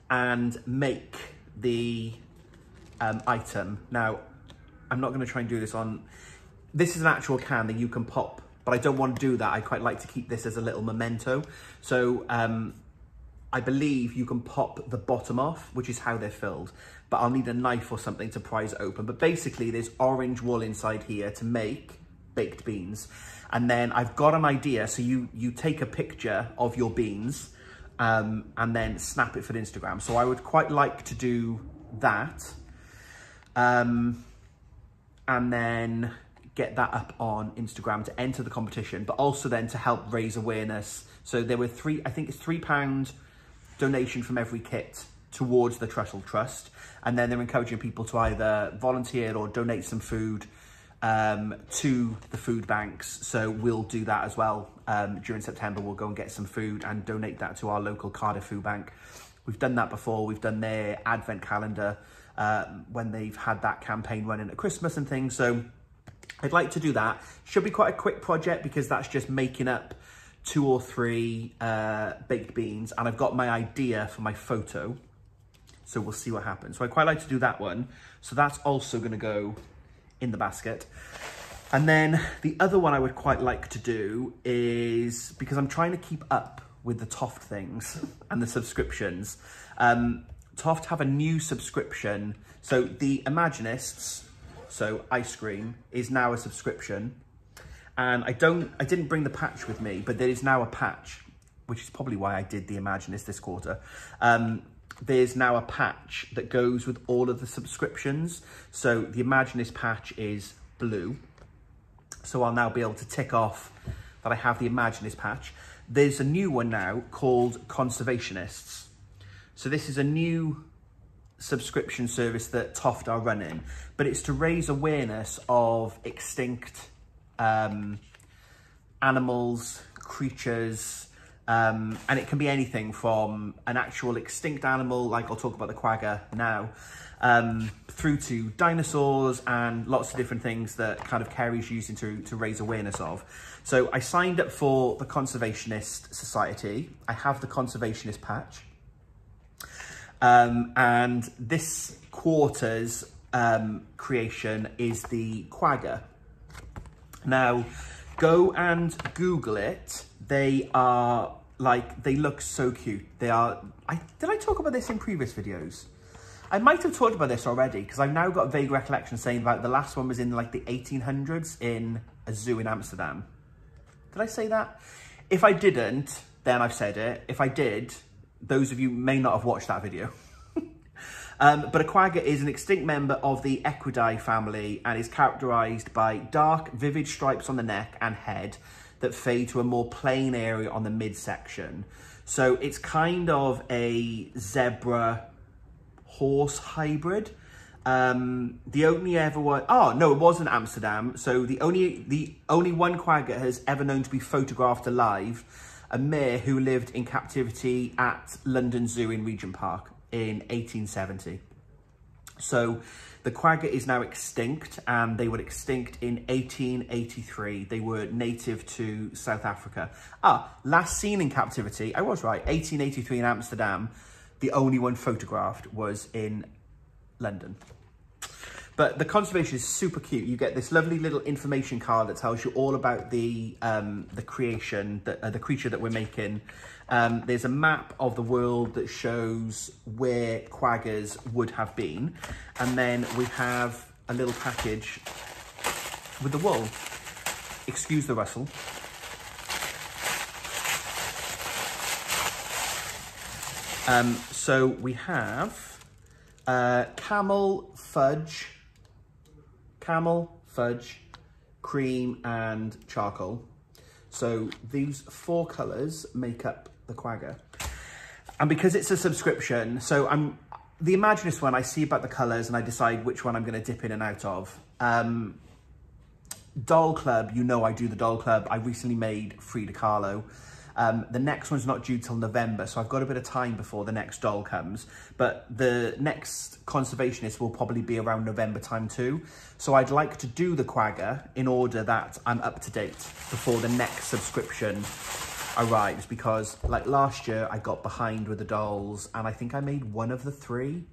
and make the item. Now, I'm not going to try and do this on... This is an actual can that you can pop, but I don't want to do that. I quite like to keep this as a little memento. So I believe you can pop the bottom off, which is how they're filled. But I'll need a knife or something to prise it open. But basically, there's orange wool inside here to make baked beans. And then I've got an idea. So you take a picture of your beans and then snap it for Instagram. So I would quite like to do that. And then get that up on Instagram to enter the competition, but also then to help raise awareness. So there were I think it's £3 donation from every kit towards the Trussell Trust. And then they're encouraging people to either volunteer or donate some food to the food banks. So we'll do that as well. During September, we'll go and get some food and donate that to our local Cardiff Food Bank. We've done that before. We've done their advent calendar when they've had that campaign running at Christmas and things. So I'd like to do that. Should be quite a quick project because that's just making up 2 or 3 baked beans. And I've got my idea for my photo. So we'll see what happens. So I quite like to do that one. So that's also going to go in the basket. And then the other one I would quite like to do is, because I'm trying to keep up with the Toft things and the subscriptions, Toft have a new subscription. So the Imaginists, so ice cream, is now a subscription. And I didn't bring the patch with me, but there is now a patch, which is probably why I did the Imaginist this quarter. There's now a patch that goes with all of the subscriptions. So the Imaginist patch is blue. So I'll now be able to tick off that I have the Imaginist patch. There's a new one now called Conservationists. So this is a new subscription service that Toft are running, but it's to raise awareness of extinct animals, creatures, and it can be anything from an actual extinct animal, like I'll talk about the quagga now, through to dinosaurs and lots of different things that kind of Kerry's using to raise awareness of. So I signed up for the Conservationist Society. I have the Conservationist patch. And this quarter's creation is the quagga. Now, go and Google it. They are like, they look so cute. They are, did I talk about this in previous videos? I might have talked about this already, because I've now got a vague recollection saying about the last one was in like the 1800s in a zoo in Amsterdam. Did I say that? If I didn't, then I've said it. If I did, those of you may not have watched that video. But a quagga is an extinct member of the Equidae family and is characterised by dark, vivid stripes on the neck and head that fade to a more plain area on the midsection. So it's kind of a zebra horse hybrid. The only ever one, oh no, it wasn't Amsterdam. So the only one quagga has ever known to be photographed alive, a mare who lived in captivity at London Zoo in Regent Park in 1870. So the quagga is now extinct, and they were extinct in 1883. They were native to South Africa. Last seen in captivity, I was right, 1883 in Amsterdam. The only one photographed was in London. But the conservation is super cute. You get this lovely little information card that tells you all about the creation, the creature that we're making. There's a map of the world that shows where quaggas would have been. And then we have a little package with the wool. Excuse the rustle. So we have camel, fudge, cream and charcoal. So these 4 colours make up the quagga. And because it's a subscription, so the Imaginist one, I see about the colours and I decide which one I'm going to dip in and out of. Doll Club, you know I do the Doll Club. I recently made Frida Kahlo. The next one's not due till November, so I've got a bit of time before the next doll comes. But the next Conservationist will probably be around November time too. So I'd like to do the quagga in order that I'm up to date before the next subscription arrives. Because like last year, I got behind with the dolls, and I think I made one of the 3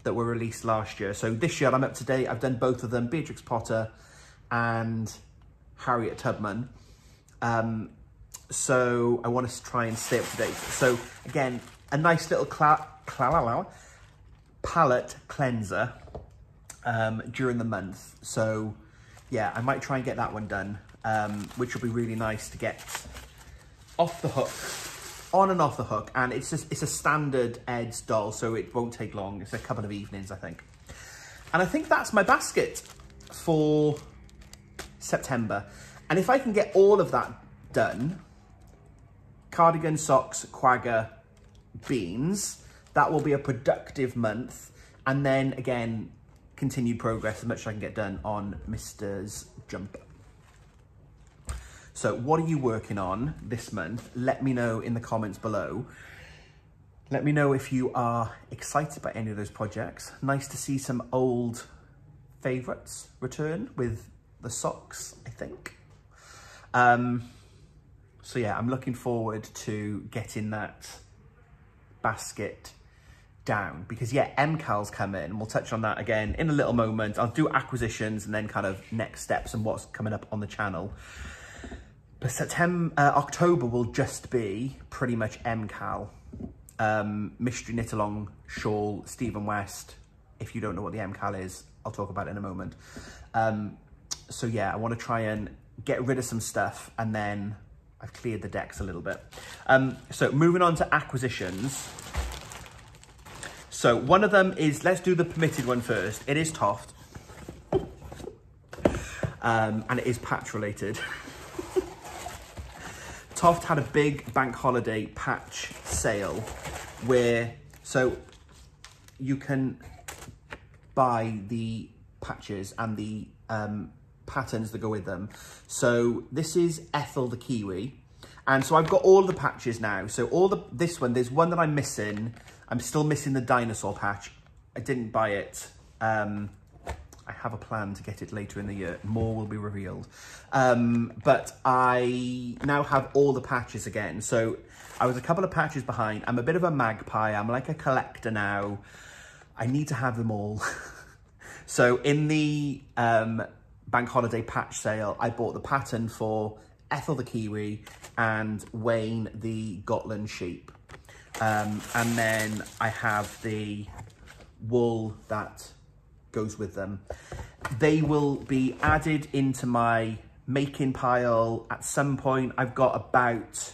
that were released last year. So this year I'm up to date. I've done both of them, Beatrix Potter and Harriet Tubman. So I want to try and stay up to date. So again, a nice little palette cleanser during the month. So yeah, I might try and get that one done, which will be really nice to get off the hook, on and off the hook. And it's a standard Ed's doll, so it won't take long. It's a couple of evenings, I think. And I think that's my basket for September. And if I can get all of that done, cardigan, socks, quagga, beans, that will be a productive month. And then again, continued progress as much as I can get done on Mr.'s jumper. So what are you working on this month? Let me know in the comments below. Let me know if you are excited by any of those projects. Nice to see some old favourites return with the socks, I think. So yeah, I'm looking forward to getting that basket down, because yeah, MCAL's come in, and we'll touch on that again in a little moment. I'll do acquisitions and then kind of next steps and what's coming up on the channel. But October will just be pretty much MCAL. Mystery Knit Along Shawl, Stephen West. If you don't know what the MCAL is, I'll talk about it in a moment. So yeah, I want to try and get rid of some stuff, and then I've cleared the decks a little bit. So moving on to acquisitions. So one of them is, let's do the permitted one first. It is Toft. And it is patch related. Toft had a big bank holiday patch sale where, so you can buy the patches and the patterns that go with them. So this is Ethel the Kiwi. And so I've got all the patches now. So this one, there's one that I'm missing. I'm still missing the dinosaur patch. I didn't buy it. I have a plan to get it later in the year. More will be revealed. But I now have all the patches again. So I was a couple of patches behind. I'm a bit of a magpie. I'm like a collector now. I need to have them all. So in the bank holiday patch sale, I bought the pattern for Ethel the Kiwi and Wayne the Gotland sheep. And then I have the wool that goes with them. They will be added into my making pile at some point. I've got about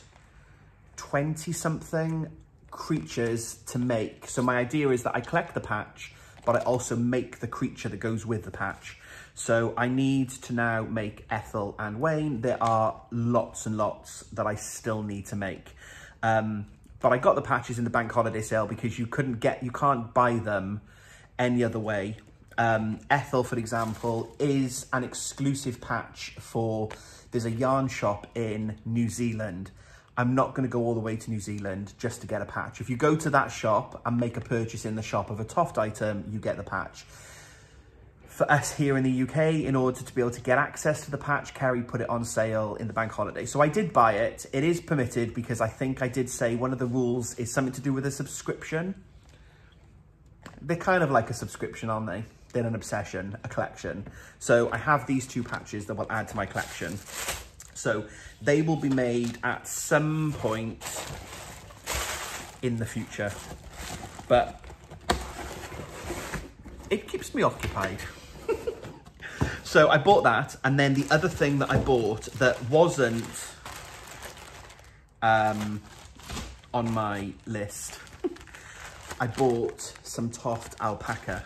20 something creatures to make. So my idea is that I collect the patch, but I also make the creature that goes with the patch. So I need to now make Ethel and Wayne. There are lots and lots that I still need to make. But I got the patches in the bank holiday sale because you can't buy them any other way. Ethel, for example, is an exclusive patch for, there's a yarn shop in New Zealand. I'm not going to go all the way to New Zealand just to get a patch. If you go to that shop and make a purchase in the shop of a Toft item, you get the patch. For us here in the UK, in order to be able to get access to the patch, Kerry put it on sale in the bank holiday. So I did buy it. It is permitted because I think I did say one of the rules is something to do with a subscription. They're kind of like a subscription, aren't they? They're an obsession, a collection. So I have these two patches that will add to my collection. So they will be made at some point in the future. But it keeps me occupied. So I bought that, and then the other thing that I bought that wasn't on my list, I bought some Toft alpaca.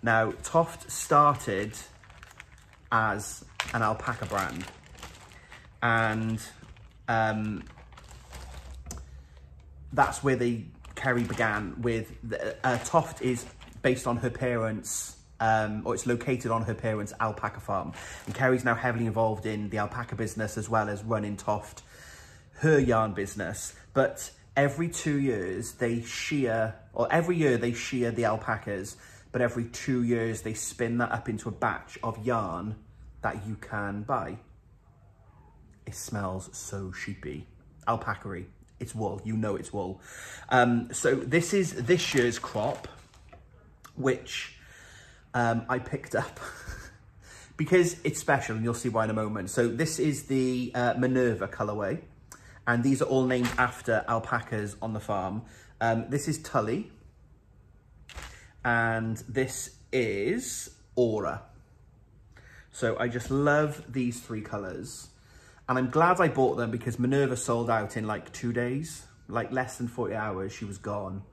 Now, Toft started as an alpaca brand, and that's where Kerry began with. Toft is based on her parents', or it's located on her parents' alpaca farm. And Kerry's now heavily involved in the alpaca business as well as running Toft, her yarn business. But every 2 years they shear, or every year they shear the alpacas, but every 2 years they spin that up into a batch of yarn that you can buy. It smells so sheepy. Alpaca-y. It's wool, you know it's wool. So this is this year's crop, which I picked up because it's special, and you'll see why in a moment. So this is the Minerva colorway, and these are all named after alpacas on the farm. This is Tully, and this is Aura. So I just love these three colors, and I'm glad I bought them because Minerva sold out in like 2 days, like less than 40 hours, she was gone.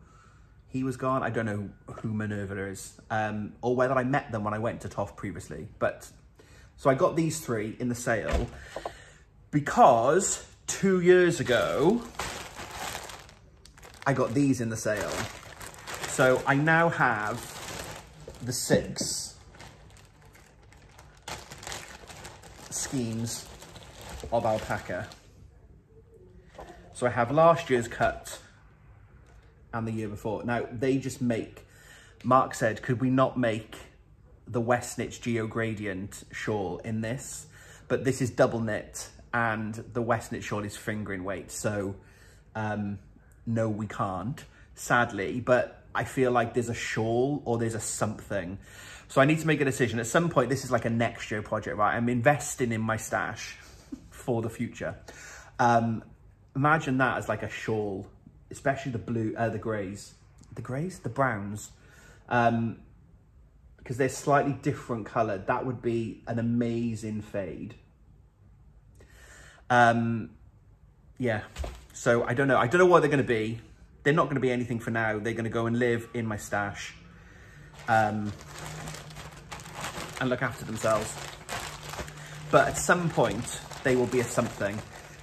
He was gone. I don't know who Minerva is, or whether I met them when I went to Toft previously. But so I got these three in the sale because 2 years ago, I got these in the sale. So I now have the 6 schemes of alpaca. So I have last year's cut and the year before. Now, they just make, Mark said, could we not make the West Knit Geo Gradient shawl in this? But this is double knit, and the West Knit shawl is fingering weight. So, no, we can't, sadly. But I feel like there's a shawl or there's a something. So I need to make a decision. At some point, this is like a next year project, right? I'm investing in my stash for the future. Imagine that as like a shawl, especially the blue, the greys. The browns. Because they're slightly different coloured. That would be an amazing fade. Yeah, so I don't know. I don't know what they're going to be. They're not going to be anything for now. They're going to go and live in my stash and look after themselves. But at some point, they will be a something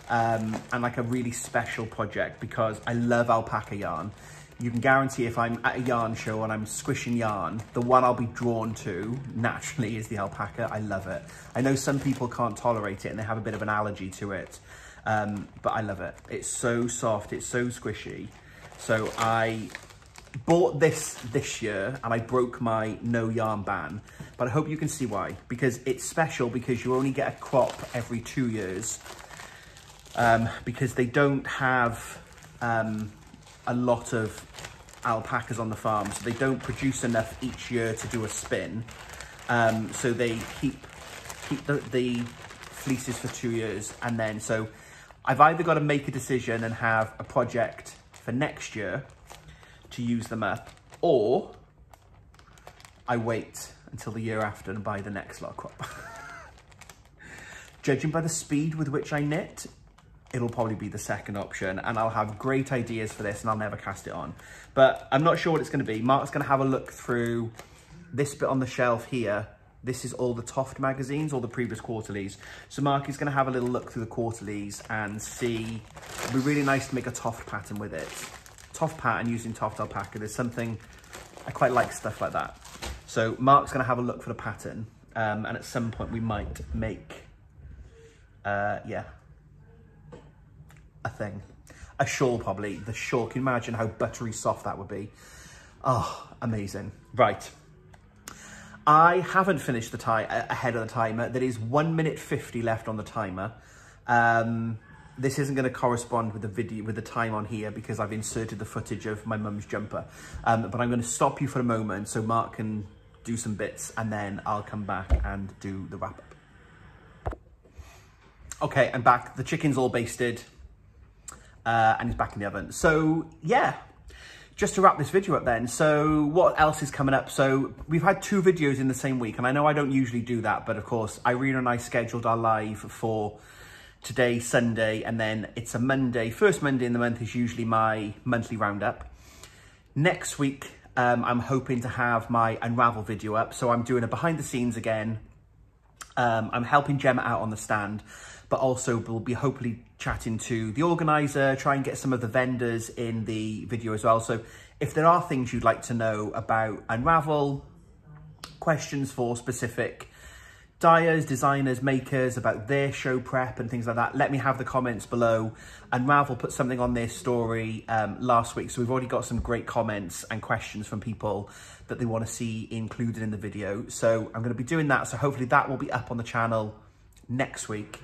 and like a really special project because I love alpaca yarn. You can guarantee if I'm at a yarn show and I'm squishing yarn, the one I'll be drawn to naturally is the alpaca. I love it. I know some people can't tolerate it and they have a bit of an allergy to it. But I love it. It's so soft, it's so squishy. So I bought this year and I broke my no yarn ban, but I hope you can see why. Because it's special because you only get a crop every 2 years because they don't have a lot of alpacas on the farm. So they don't produce enough each year to do a spin. So they keep the fleeces for 2 years and then so I've either got to make a decision and have a project for next year to use them up, or I wait until the year after and buy the next lot crop. Judging by the speed with which I knit, it'll probably be the second option and I'll have great ideas for this and I'll never cast it on. But I'm not sure what it's going to be. Mark's going to have a look through this bit on the shelf here. This is all the Toft magazines, all the previous quarterlies. So Mark is going to have a little look through the quarterlies and see. It'd be really nice to make a Toft pattern with it. Toft pattern using Toft alpaca. There's something, I quite like stuff like that. So Mark's going to have a look for the pattern. And at some point we might make, yeah, a thing. A shawl probably. The shawl, can you imagine how buttery soft that would be? Oh, amazing. Right. I haven't finished the ahead of the timer. There is 1 minute 50 left on the timer. This isn't going to correspond with the video, with the time on here because I've inserted the footage of my mum's jumper. But I'm going to stop you for a moment so Mark can do some bits and then I'll come back and do the wrap up. Okay, I'm back. The chicken's all basted and it's back in the oven. So yeah. Just to wrap this video up then, so what else is coming up? So we've had 2 videos in the same week, and I know I don't usually do that, but of course, Irina and I scheduled our live for today, Sunday, and then it's a Monday. First Monday in the month is usually my monthly roundup. Next week, I'm hoping to have my Unravel video up, so I'm doing a behind the scenes again. I'm helping Gemma out on the stand, but also we'll be hopefully chatting to the organizer, try and get some of the vendors in the video as well. So if there are things you'd like to know about Unravel, questions for specific dyers, designers, makers, about their show prep and things like that, let me have the comments below. Unravel put something on their story last week, so we've already got some great comments and questions from people that they want to see included in the video. So I'm going to be doing that, so hopefully that will be up on the channel next week.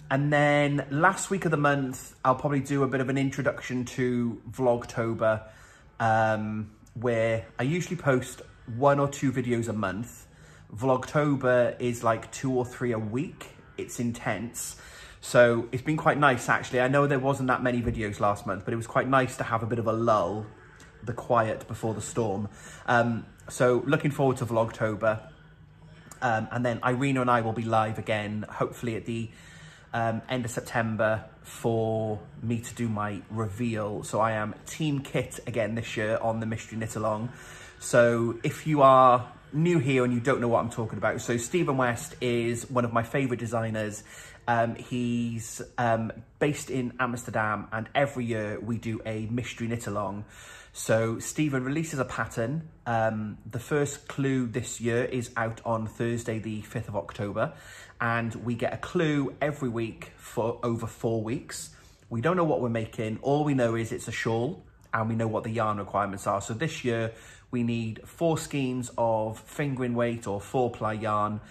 And then last week of the month, I'll probably do a bit of an introduction to Vlogtober, where I usually post 1 or 2 videos a month. Vlogtober is like 2 or 3 a week. It's intense. So it's been quite nice, actually. I know there wasn't that many videos last month, but it was quite nice to have a bit of a lull, the quiet before the storm. So looking forward to Vlogtober. And then Irina and I will be live again, hopefully at the end of September for me to do my reveal. So I am Team Kit again this year on the Mystery Knit Along. So if you are new here and you don't know what I'm talking about, so Stephen West is one of my favourite designers. He's based in Amsterdam, and every year we do a Mystery Knit Along. So Stephen releases a pattern. The first clue this year is out on Thursday, the 5th of October. And we get a clue every week for over 4 weeks. We don't know what we're making. All we know is it's a shawl and we know what the yarn requirements are. So this year we need 4 skeins of fingering weight or 4-ply yarn,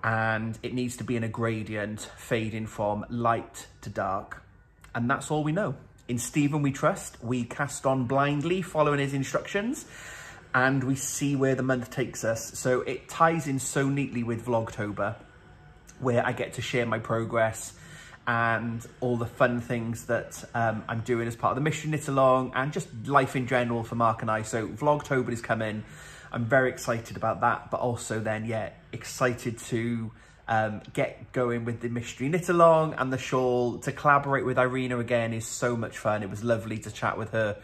and it needs to be in a gradient fading from light to dark. And that's all we know. In Stephen we trust. We cast on blindly, following his instructions, and we see where the month takes us. So it ties in so neatly with Vlogtober, where I get to share my progress and all the fun things that I'm doing as part of the Mystery Knit Along and just life in general for Mark and I. So Vlogtober is coming. I'm very excited about that, but also then, yeah, excited to get going with the Mystery Knit Along and the shawl. To collaborate with Irina again is so much fun. It was lovely to chat with her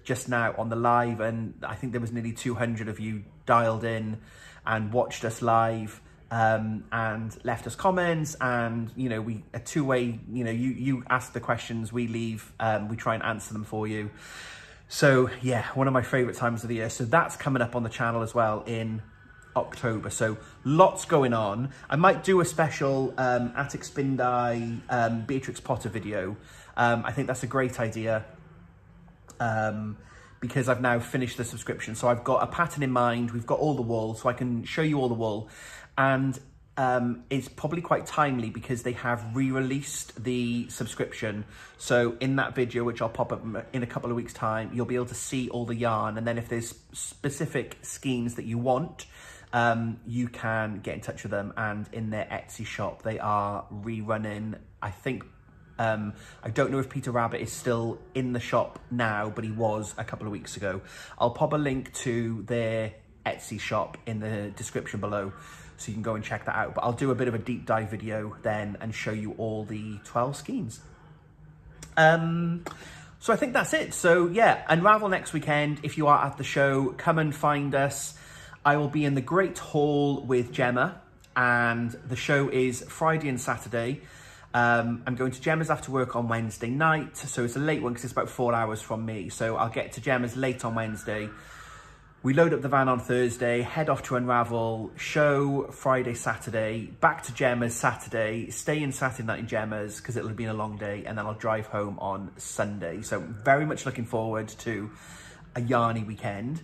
just now on the live, and I think there was nearly 200 of you dialed in and watched us live and left us comments, and you know, we a two-way, you know, you ask the questions, we leave, we try and answer them for you. So yeah, one of my favorite times of the year. So that's coming up on the channel as well in October. So lots going on. I might do a special Attic Spin Dye Beatrix Potter video. I think that's a great idea because I've now finished the subscription. So I've got a pattern in mind. We've got all the wool, so I can show you all the wool. And it's probably quite timely because they have re-released the subscription. So in that video, which I'll pop up in a couple of weeks' time, you'll be able to see all the yarn. And then if there's specific skeins that you want, you can get in touch with them. And in their Etsy shop, they are rerunning, I think, I don't know if Peter Rabbit is still in the shop now, but he was a couple of weeks ago. I'll pop a link to their Etsy shop in the description below, so you can go and check that out. But I'll do a bit of a deep dive video then and show you all the 12 skeins. So I think that's it. So yeah, Unravel next weekend. If you are at the show, come and find us. I will be in the Great Hall with Gemma, and the show is Friday and Saturday. I'm going to Gemma's after work on Wednesday night, so it's a late one because it's about 4 hours from me. So I'll get to Gemma's late on Wednesday. We load up the van on Thursday, head off to Unravel, show Friday, Saturday, back to Gemma's Saturday, stay in Saturday night in Gemma's because it'll have been a long day, and then I'll drive home on Sunday. So very much looking forward to a yarny weekend.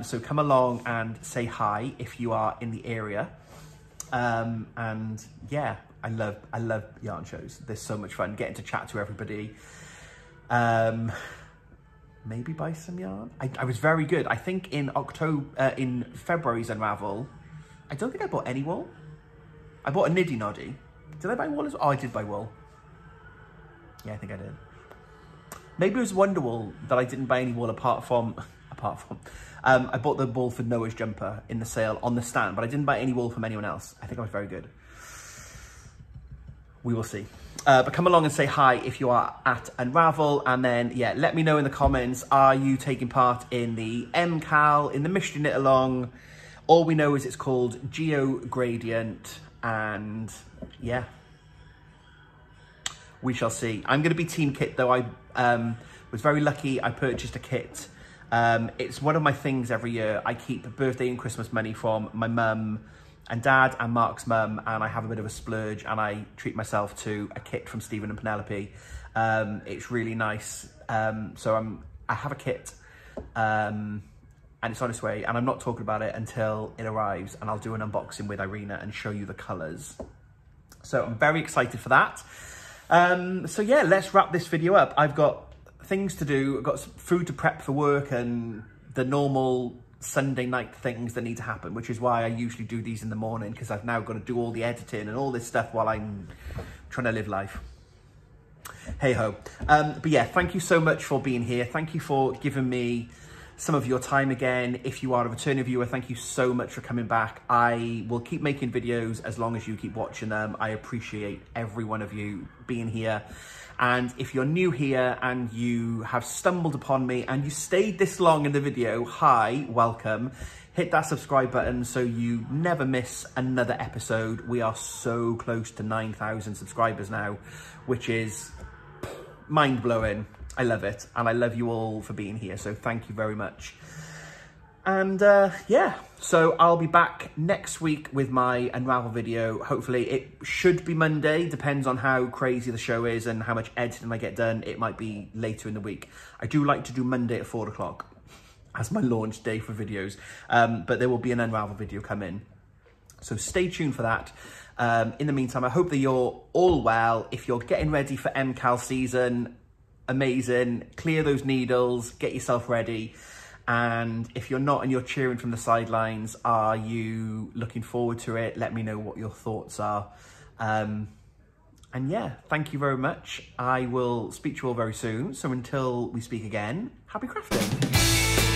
So come along and say hi if you are in the area. And yeah, I love yarn shows. They're so much fun, getting to chat to everybody. Maybe buy some yarn. I was very good. I think in February's Unravel, I don't think I bought any wool. I bought a niddy noddy. Did I buy wool as well? Oh, I did buy wool. Yeah, I think I did. Maybe it was Wonder Wool that I didn't buy any wool apart from, I bought the wool for Noah's jumper in the sale on the stand, but I didn't buy any wool from anyone else. I think I was very good. We will see. But come along and say hi if you are at Unravel, and then, yeah, let me know in the comments, are you taking part in the MCAL, in the Mystery Knit Along? All we know is it's called Geo Gradient, and yeah, we shall see. I'm going to be Team Kit, though. I was very lucky. I purchased a kit. It's one of my things every year. I keep birthday and Christmas money from my mum and dad and Mark's mum, and I have a bit of a splurge, and I treat myself to a kit from Stephen and Penelope. It's really nice. So I have a kit, and it's on its way, and I'm not talking about it until it arrives, and I'll do an unboxing with Irina and show you the colours. So I'm very excited for that. So yeah, let's wrap this video up. I've got things to do. I've got some food to prep for work and the normal Sunday night things that need to happen, which is why I usually do these in the morning, because I've now got to do all the editing and all this stuff while I'm trying to live life. Hey ho. But yeah, thank you so much for being here. Thank you for giving me some of your time again. If you are a returning viewer, thank you so much for coming back. I will keep making videos as long as you keep watching them. I appreciate every one of you being here. And if you're new here and you have stumbled upon me and you stayed this long in the video, hi, welcome. Hit that subscribe button so you never miss another episode. We are so close to 9,000 subscribers now, which is mind-blowing. I love it, and I love you all for being here, so thank you very much. And yeah, so I'll be back next week with my Unravel video. Hopefully it should be Monday, depends on how crazy the show is and how much editing I get done. It might be later in the week. I do like to do Monday at 4 o'clock as my launch day for videos, but there will be an Unravel video coming, so stay tuned for that. In the meantime, I hope that you're all well. If you're getting ready for MCAL season, amazing. Clear those needles, get yourself ready. And if you're not and you're cheering from the sidelines, are you looking forward to it? Let me know what your thoughts are. And yeah, thank you very much. I will speak to you all very soon. So until we speak again, happy crafting.